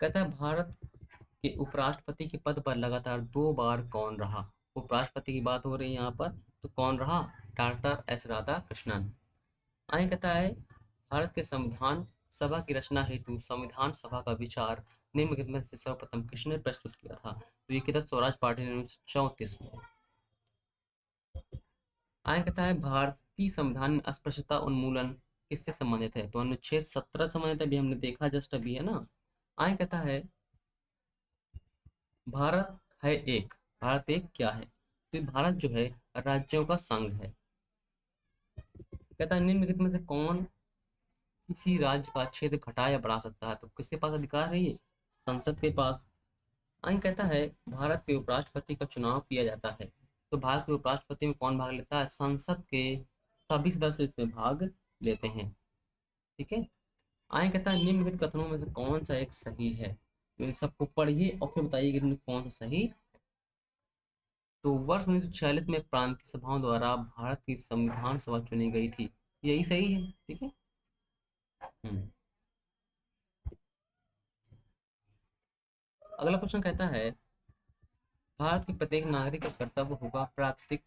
कहता है भारत के उपराष्ट्रपति के पद पर लगातार 2 बार कौन रहा? उपराष्ट्रपति की बात हो रही है यहाँ पर, तो कौन रहा? Doctor S Radhakrishnan. आगे कहता है भारत के संविधान सभा की रचना हेतु संविधान सभा का विचार निम्नलिखित में से सर्वप्रथम किसने प्रस्तुत किया था? तो ये किया था स्वराज पार्टी ने 1934 में। आगे कहता है भारतीय संविधान में अस्पृश्यता उन्मूलन किससे संबंधित है? तो अनुच्छेद 17 संबंधित है, अभी हमने देखा जस्ट अभी, है ना। आगे कहता है भारत है एक। भारत एक क्या है? तो भारत जो है राज्यों का संघ है। कहता है निम्नलिखित में से कौन किसी राज्य का क्षेत्र घटा या बढ़ा सकता है? तो किसके पास अधिकार है? ये संसद के पास। आगे कहता है भारत के उपराष्ट्रपति का चुनाव किया जाता है। तो भारत के उपराष्ट्रपति में कौन भाग लेता है? संसद के सभी सदस्य इसमें भाग लेते हैं। ठीक है। आगे कहता है निम्नलिखित कथनों में से कौन सा एक सही है? तो इन सबको पढ़िए और फिर बताइए कि इनमें कौन सा सही। तो वर्ष 1946 में प्रांतीय सभाओं द्वारा भारत की संविधान सभा चुनी गई थी, यही सही है। ठीक है। हम्म। अगला क्वेश्चन कहता है भारत के प्रत्येक नागरिक का कर्तव्य होगा प्राकृतिक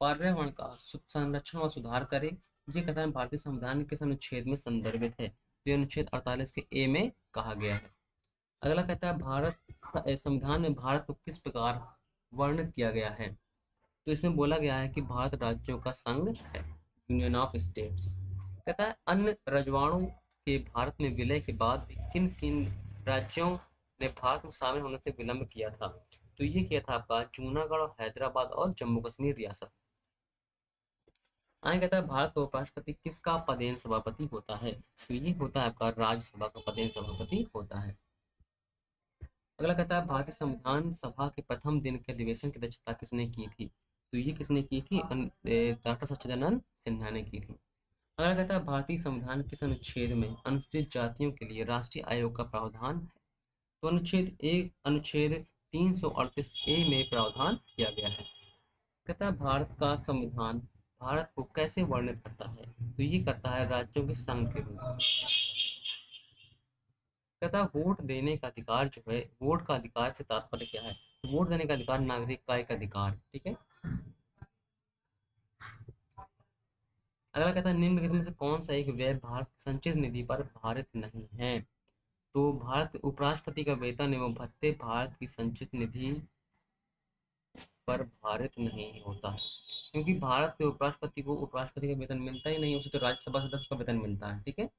पर्यावरण का संरक्षण और सुधार करे। ये कथन भारतीय संविधान के किस अनुच्छेद में संदर्भित है? तो अनुच्छेद 48 के ए में कहा गया है। अगला कहता है संविधान में भारत को किस प्रकार वर्णित किया गया है? तो इसमें बोला गया है कि भारत राज्यों का संघ है, यूनियन ऑफ स्टेट्स। कहता है अन्य रजवाड़ों के भारत में विलय के बाद भी किन किन राज्यों ने भारत में शामिल होने से विलंब किया था? तो ये किया था आपका जूनागढ़ और हैदराबाद और जम्मू कश्मीर रियासत। आगे कहता है भारत का उपराष्ट्रपति किसका पदेन सभापति होता है? तो ये होता है आपका राज्यसभा का पदेन सभापति होता है। अगला कहता है भारतीय संविधान सभा के प्रथम दिन के अधिवेशन की अध्यक्षता किसने की थी? तो ये किसने की थी? डॉक्टर सच्चिदानंद सिन्हा ने की थी। अगला कहता है भारतीय संविधान किस अनुच्छेद में अनुसूचित जातियों के लिए राष्ट्रीय आयोग का प्रावधान है? तो अनुच्छेद 338 ए में प्रावधान किया गया है। कहता है भारत का संविधान भारत को कैसे वर्णित करता है? तो ये करता है राज्यों के संघ के रूप में। कहता है वोट देने का अधिकार जो है, वोट का अधिकार से तात्पर्य क्या है? तो वोट देने का अधिकार नागरिक का एक अधिकार है। ठीक है। अगला कहता है निम्नलिखित में से कौन सा एक व्यय भारत संचित निधि पर भारित नहीं है? तो भारत उपराष्ट्रपति का वेतन एवं भत्ते भारत की संचित निधि पर भारित नहीं होता है, क्योंकि भारत के उपराष्ट्रपति को उपराष्ट्रपति का वेतन मिलता ही नहीं, उसे तो राज्यसभा सदस्य का वेतन मिलता है। ठीक है।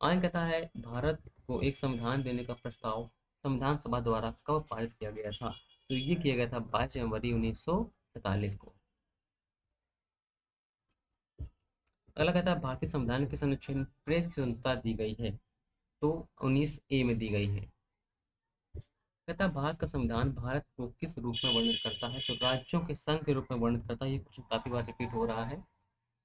आगे कहता है भारत को एक संविधान देने का प्रस्ताव संविधान सभा द्वारा कब पारित किया गया था? तो ये किया गया था 22 जनवरी 1947 को। अगला कहता है भारतीय संविधान के किस अनुच्छेद में प्रेस की स्वतंत्रता दी गई है? तो 19A में दी गई है। कहता है भारत का संविधान भारत को किस रूप में वर्णित करता है? तो राज्यों के संघ के रूप में वर्णित करता है। ये क्वेश्चन काफी बार रिपीट हो रहा है।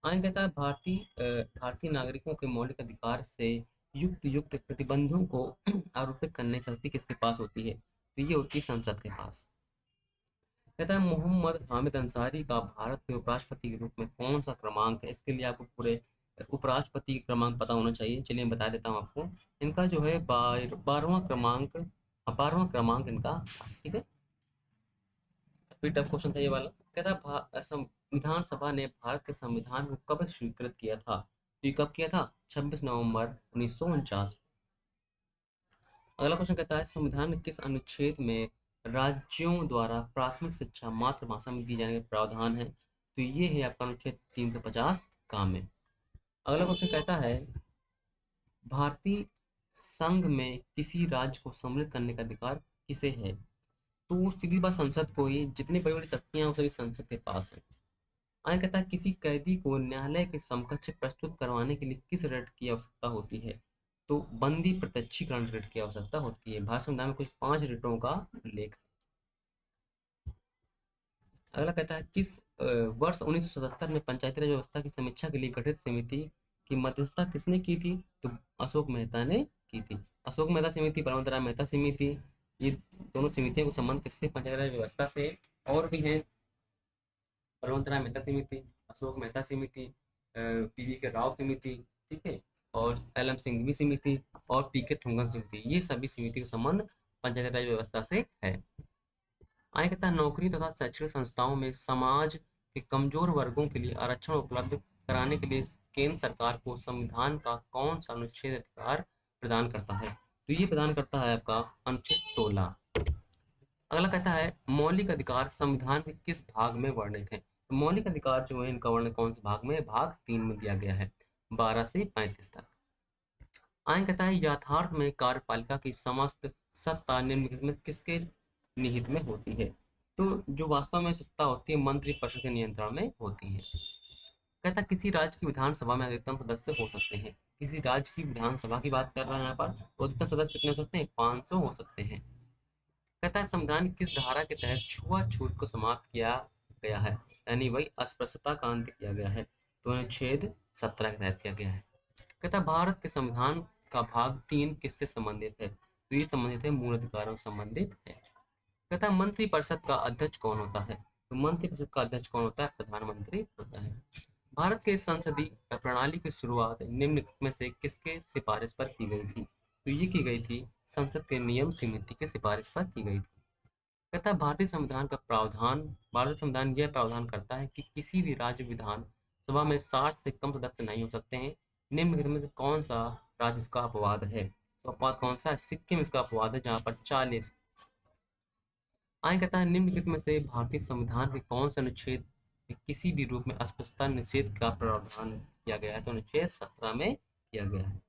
आगे कहता है भारतीय नागरिकों के मौलिक अधिकार से युक्त युक्त प्रतिबंधों को आरोपित करने की शक्ति किसके पास होती है? तो ये होती है संसद के पास। कहता है मोहम्मद हामिद अंसारी का भारत के उपराष्ट्रपति के रूप में कौन सा क्रमांक है? इसके लिए आपको पूरे उपराष्ट्रपति के क्रमांक पता होना चाहिए। चलिए मैं बता देता हूँ आपको। इनका जो है 12वां क्रमांक इनका। ठीक है। काफी टफ क्वेश्चन था ये वाला। कहता है संविधान सभा ने भारत के संविधान को कब स्वीकृत किया था? तो ये कब किया था? 26 नवंबर 1949। अगला क्वेश्चन कहता है संविधान के किस अनुच्छेद में राज्यों द्वारा प्राथमिक शिक्षा मातृभाषा में दी जाने का प्रावधान है? तो ये है आपका अनुच्छेद 350 का में। अगला क्वेश्चन कहता है भारतीय संघ में किसी राज्य को सम्मिलित करने का अधिकार किसे है? तो सीधी बात संसद को ही, जितनी बड़ी बड़ी शक्तियां हैं वो सभी संसद के पास है। आगे कहता है किसी कैदी को न्यायालय के समकक्ष प्रस्तुत करवाने के लिए किस रिट की आवश्यकता होती है? तो बंदी प्रत्यक्षीकरण रिट की आवश्यकता होती है। भारत संविधान में कुछ 5 रिटों का उल्लेख है। अगला कहता है किस वर्ष 1977 में पंचायती राज व्यवस्था की समीक्षा के लिए गठित समिति की मध्यस्थता किसने की थी? तो अशोक मेहता ने की थी। अशोक मेहता समिति, परमत मेहता समिति, ये दोनों समितियों को संबंध किससे? पंचायती राज व्यवस्था से। और भी हैं परमत मेहता समिति, अशोक मेहता समिति, पीवी के राव समिति, ठीक है, और एल.एम. सिंघवी समिति और पी.के. थुंगन समिति। ये सभी समिति का संबंध पंचायती राज व्यवस्था से है। आगे कहता है नौकरी तथा शैक्षणिक संस्थाओं में समाज के कमजोर वर्गों के लिए आरक्षण उपलब्ध कराने के लिए केंद्र सरकार को संविधान का कौन सा अनुच्छेद अधिकार प्रदान करता है? तो ये प्रदान करता है आपका अनुच्छेद 16। अगला कहता है मौलिक अधिकार संविधान के किस भाग में वर्णित है? तो मौलिक अधिकार जो है इनका वर्णन कौन से भाग में? भाग 3 में दिया गया है, 12 से 35 तक। आगे कहता है यथार्थ में कार्यपालिका की समस्त सत्ता निम्नलिखित में किसके निहित में होती है? तो जो वास्तव में सत्ता होती है मंत्रिपरिषद के नियंत्रण में होती है। कहता है किसी राज्य की विधानसभा में अधिकतम सदस्य हो सकते हैं। किसी राज्य की विधानसभा की बात कर रहा है यहाँ पर, तो अधिकतम सदस्य कितने हो सकते हैं? 500 हो सकते हैं। कहता है संविधान किस धारा के तहत छुआछूत को समाप्त किया गया है? यानी वही अस्पृश्यता का अंत किया गया है। तो अनुच्छेद 17 के तहत किया गया है। कहता है भारत के संविधान का भाग 3 किससे संबंधित है? तो ये संबंधित है मूल अधिकारों से संबंधित है। कहता है मंत्रिपरिषद का अध्यक्ष कौन होता है? तो मंत्रिपरिषद का अध्यक्ष कौन होता है? प्रधानमंत्री होता है। भारत के संसदीय प्रणाली की शुरुआत निम्नलिखित में से किसके सिफारिश पर की गई थी? तो ये की गई थी संसद के नियम समिति की सिफारिश पर की गई थी। कहता है भारतीय संविधान यह प्रावधान करता है कि किसी भी राज्य विधान सभा में 60 से कम सदस्य नहीं हो सकते हैं। निम्नलिखित में से कौन सा राज्य इसका अपवाद है? तो अपवाद कौन सा है? सिक्किम इसका अपवाद है, जहाँ पर 40। आगे कहता है निम्नलिखित में से भारतीय संविधान के कौन से अनुच्छेद में किसी भी रूप में अस्पृश्यता निषेध का प्रावधान किया गया है? तो अनुच्छेद 17 में किया गया है।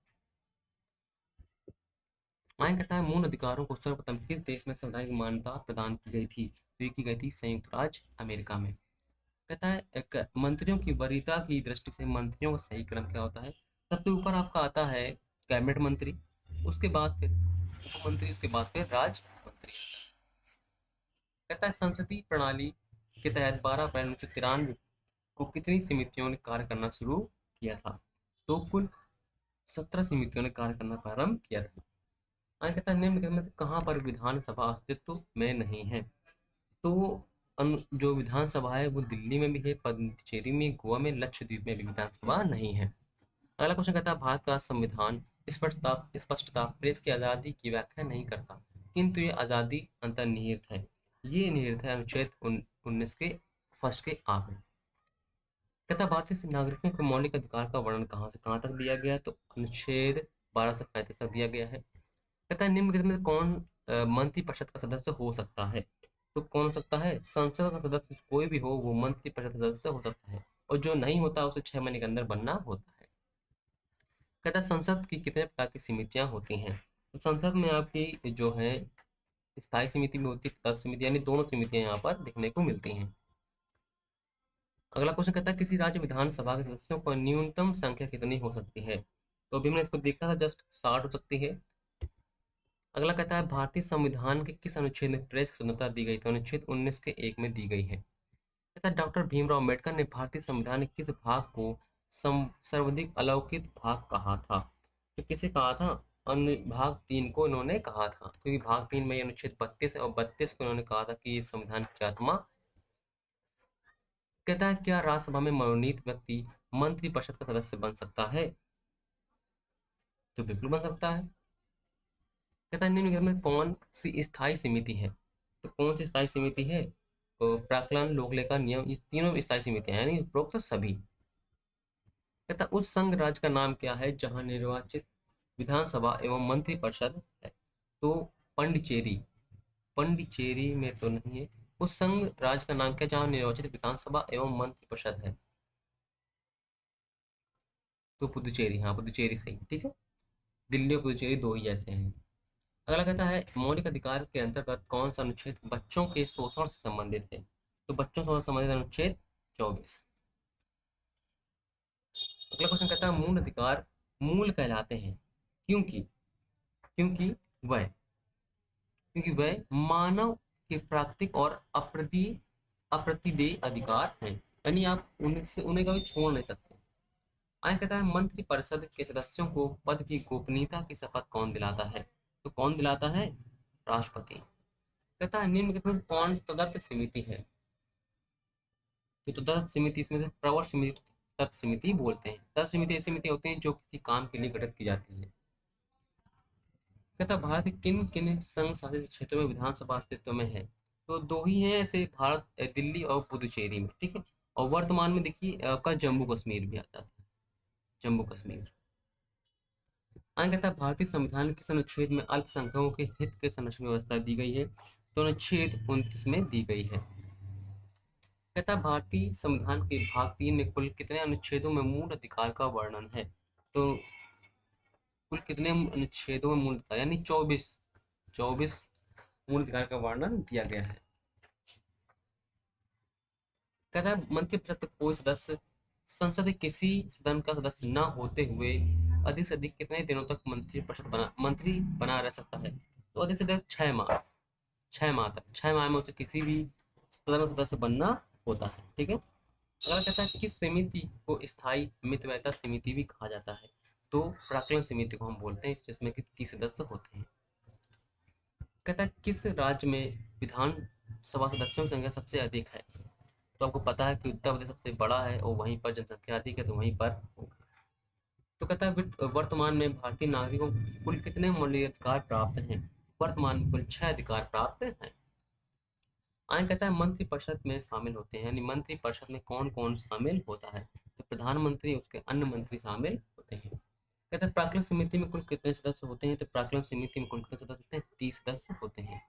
आगे कहता है मूल अधिकारों को सर्वप्रथम किस देश में संवैधानिक मान्यता प्रदान की गई थी? तो ये की गई थी संयुक्त राज्य अमेरिका में। कहता है एक मंत्रियों की वरीयता की दृष्टि से मंत्रियों का सही क्रम क्या होता है? सबसे ऊपर आपका आता है कैबिनेट मंत्री, उसके बाद फिर उपमंत्री, उसके बाद फिर राज्य मंत्री। कहता है संसदीय प्रणाली के तहत 12 अप्रैल 1993 को कितनी समितियों ने कार्य करना शुरू किया था? तो कुल 17 समितियों ने कार्य करना प्रारंभ किया था। आगे कहता है निम्नलिखित में से कहाँ पर विधानसभा अस्तित्व में नहीं है? तो जो विधानसभा है वो दिल्ली में भी है, पुडुचेरी में, गोवा में, लक्षद्वीप में भी विधानसभा नहीं है। अगला क्वेश्चन कहता है भारत का संविधान स्पष्टता प्रेस की आज़ादी की व्याख्या नहीं करता, किंतु ये आज़ादी अंतर्निहित है। ये निहित है अनुच्छेद 19 के फर्स्ट के आ में। कहता है भारतीय नागरिकों के मौलिक अधिकार का वर्णन कहाँ से कहाँ तक दिया गया है? तो अनुच्छेद 12 से 35 तक दिया गया है। कहता है निम्नलिखित में कौन मंत्रिपरिषद का सदस्य हो सकता है? तो कौन हो सकता है? संसद का सदस्य कोई भी हो वो मंत्रिपरिषद सदस्य हो सकता है, और जो नहीं होता उसे 6 महीने के अंदर बनना होता है। कहता है संसद की कितने प्रकार की समितियां होती हैं? तो संसद में आपकी जो है स्थायी समिति भी होती है, तथा समिति, यानी दोनों समितियां यहाँ पर देखने को मिलती हैं। अगला क्वेश्चन कहता है किसी राज्य विधानसभा के सदस्यों को न्यूनतम संख्या कितनी हो सकती है? तो अभी हमने इसको देखा था, जस्ट 60 हो सकती है। अगला कहता है भारतीय संविधान के किस अनुच्छेद में प्रेस की स्वतंत्रता दी गई? तो अनुच्छेद 19 के 1 में दी गई है। कहता है डॉक्टर भीमराव अम्बेडकर ने भारतीय संविधान के किस भाग को सर्वाधिक अलौकिक भाग कहा था? तो किसे कहा था? भाग 3 को इन्होंने कहा था, क्योंकि भाग 3 में ये अनुच्छेद 32 है, और 32 को इन्होंने कहा था कि ये संविधान की आत्मा। कहता है क्या राज्यसभा में मनोनीत व्यक्ति मंत्रिपरिषद का सदस्य बन सकता है? तो बिल्कुल बन सकता है। कहता है निम्नलिखित में कौन सी स्थायी समिति है? तो कौन सी स्थायी समिति है? तो प्राक्कलन, लोकलेखा, नियम, ये तीनों स्थायी समितियां हैं, यानी उपरोक्त सभी। कहता है उस संघ राज्य का नाम क्या है जहां निर्वाचित विधानसभा एवं मंत्रिपरिषद है? तो पंडिचेरी। पंडिचेरी में तो नहीं है। उस संघ राज्य का नाम क्या है जहां निर्वाचित विधानसभा एवं मंत्रिपरिषद है? तो पुदुचेरी, हाँ पुदुचेरी सही, ठीक है। दिल्ली और पुदुचेरी दो ही जैसे हैं। अगला कहता है मौलिक अधिकार के अंतर्गत कौन सा अनुच्छेद बच्चों के शोषण से संबंधित है? तो बच्चों से संबंधित अनुच्छेद 24। अगला क्वेश्चन कहता है मूल अधिकार मूल कहलाते हैं क्योंकि क्योंकि वह क्योंकि वह मानव के प्राकृतिक और अप्रतिदेय अधिकार हैं, यानी आप उनसे उन्हें कभी छोड़ नहीं सकते। आगे कहता है मंत्रिपरिषद के सदस्यों को पद की गोपनीयता की शपथ कौन दिलाता है? तो कौन दिलाता है? राष्ट्रपति। कहता है निम्नलिखित में कौन तदर्थ समिति है? तो तदर्थ समिति इसमें से प्रवर समिति, तदर्थ समिति बोलते हैं। तदर्थ समिति ऐसी समिति होती है जो किसी काम के लिए गठित की जाती है। कहता है भारत के किन किन संघ शासित क्षेत्रों में विधानसभा अस्तित्व में है? तो दो ही हैं ऐसे, भारत दिल्ली और पुदुचेरी में, ठीक है। और वर्तमान में देखिए आपका जम्मू कश्मीर भी आता है, जम्मू कश्मीर। आगे कहता है भारतीय संविधान के किस अनुच्छेद में अल्पसंख्यकों के हित के संरक्षण की व्यवस्था दी गई है? तो अनुच्छेद 29 में दी गई है। कहता है भारतीय संविधान के भाग 3 में कुल कितने अनुच्छेदों में मूल अधिकार का वर्णन है? तो कुल कितने अनुच्छेदों में मूल अधिकार, यानी 24 24 मूल अधिकार का वर्णन दिया गया है। कहता है मंत्रिपरिषद का कोई सदस्य संसद के किसी सदन का सदस्य न होते हुए अधिक से अधिक कितने दिनों तक मंत्री बना रह सकता है? तो अधिक से अधिक 6 माह, 6 माह तक, 6 माह में उसे किसी भी सदन का सदस्य बनना होता है, ठीक है। अगला कहता है किस समिति को स्थायी मितव्ययिता समिति भी कहा जाता है? तो प्राक्कलन समिति को हम बोलते हैं, जिसमें कि 30 सदस्य होते हैं। कहता है किस राज्य में विधानसभा सदस्यों की संख्या सबसे अधिक है? तो आपको पता है कि उत्तर प्रदेश सबसे बड़ा है और वहीं पर जनसंख्या अधिक है, तो वहीं पर होगा। तो कहता है वर्तमान में भारतीय नागरिकों को कुल कितने मौलिक अधिकार प्राप्त हैं? वर्तमान में कुल 6 अधिकार प्राप्त हैं। आगे कहता है मंत्रिपरिषद में शामिल होते हैं, यानी मंत्रिपरिषद में कौन कौन शामिल होता है? तो प्रधानमंत्री, उसके अन्य मंत्री शामिल होते हैं। कहता है प्राक्कलन समिति में कुल कितने सदस्य होते हैं? तो प्राक्कलन समिति में कुल कितने सदस्य होते हैं? 30 सदस्य होते हैं।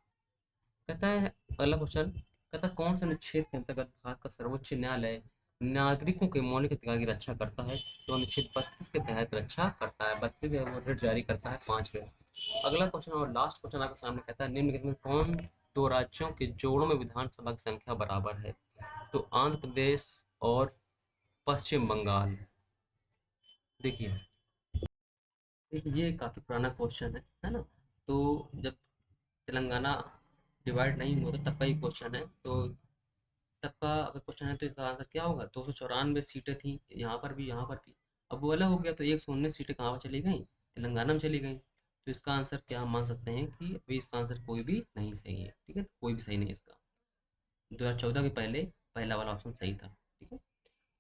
कहता है अगला क्वेश्चन, कहता है कौन से अनुच्छेद के अंतर्गत भारत का सर्वोच्च न्यायालय नागरिकों के मौलिक अधिकार की रक्षा करता है? तो अनुच्छेद 32 के तहत रक्षा करता है, 32 वो रिट जारी करता है 5 अगला क्वेश्चन और लास्ट क्वेश्चन आपके सामने कहता है निम्नलिखित में कौन दो राज्यों के जोड़ों में विधानसभा की संख्या बराबर है? तो आंध्र प्रदेश और पश्चिम बंगाल। देखिए देखिए ये काफी पुराना क्वेश्चन है ना। तो जब तेलंगाना डिवाइड नहीं हुआ था तब का ही क्वेश्चन है। तो तब का अगर क्वेश्चन है तो इसका आंसर क्या होगा? 294 सीटें थी, यहाँ पर भी यहाँ पर भी। अब वो अलग हो गया तो 119 सीटें कहाँ पर चली गई? तेलंगाना में चली गई। तो इसका आंसर क्या हम मान सकते हैं कि अभी इसका आंसर कोई भी नहीं सही है, ठीक है। तो कोई भी सही नहीं है इसका। 2014 के पहले पहला वाला ऑप्शन सही था, ठीक है।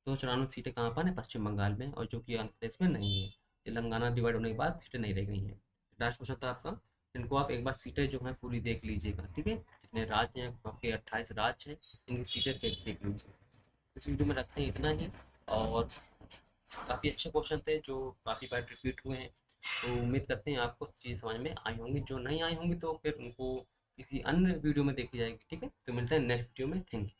294 सीटें कहाँ पर है? पश्चिम बंगाल में, और जो कि आंध्र प्रदेश में नहीं है। तेलंगाना डिवाइड होने के बाद सीटें नहीं रह गई हैं। लास्ट क्वेश्चन था आपका, इनको आप एक बार सीटें जो हैं पूरी देख लीजिएगा, ठीक है। जितने राज्य हैं आपके 28 राज्य हैं, इनकी सीटें देख लीजिए। इस वीडियो में रखते हैं इतना ही। और काफ़ी अच्छे क्वेश्चन थे जो काफ़ी बार रिपीट हुए हैं। तो उम्मीद करते हैं आपको चीज़ समझ में आई होंगी। जो नहीं आई होंगी तो फिर उनको किसी अन्य वीडियो में देखी जाएगी। ठीक है, तो मिलते हैं नेक्स्ट वीडियो में। Thank you.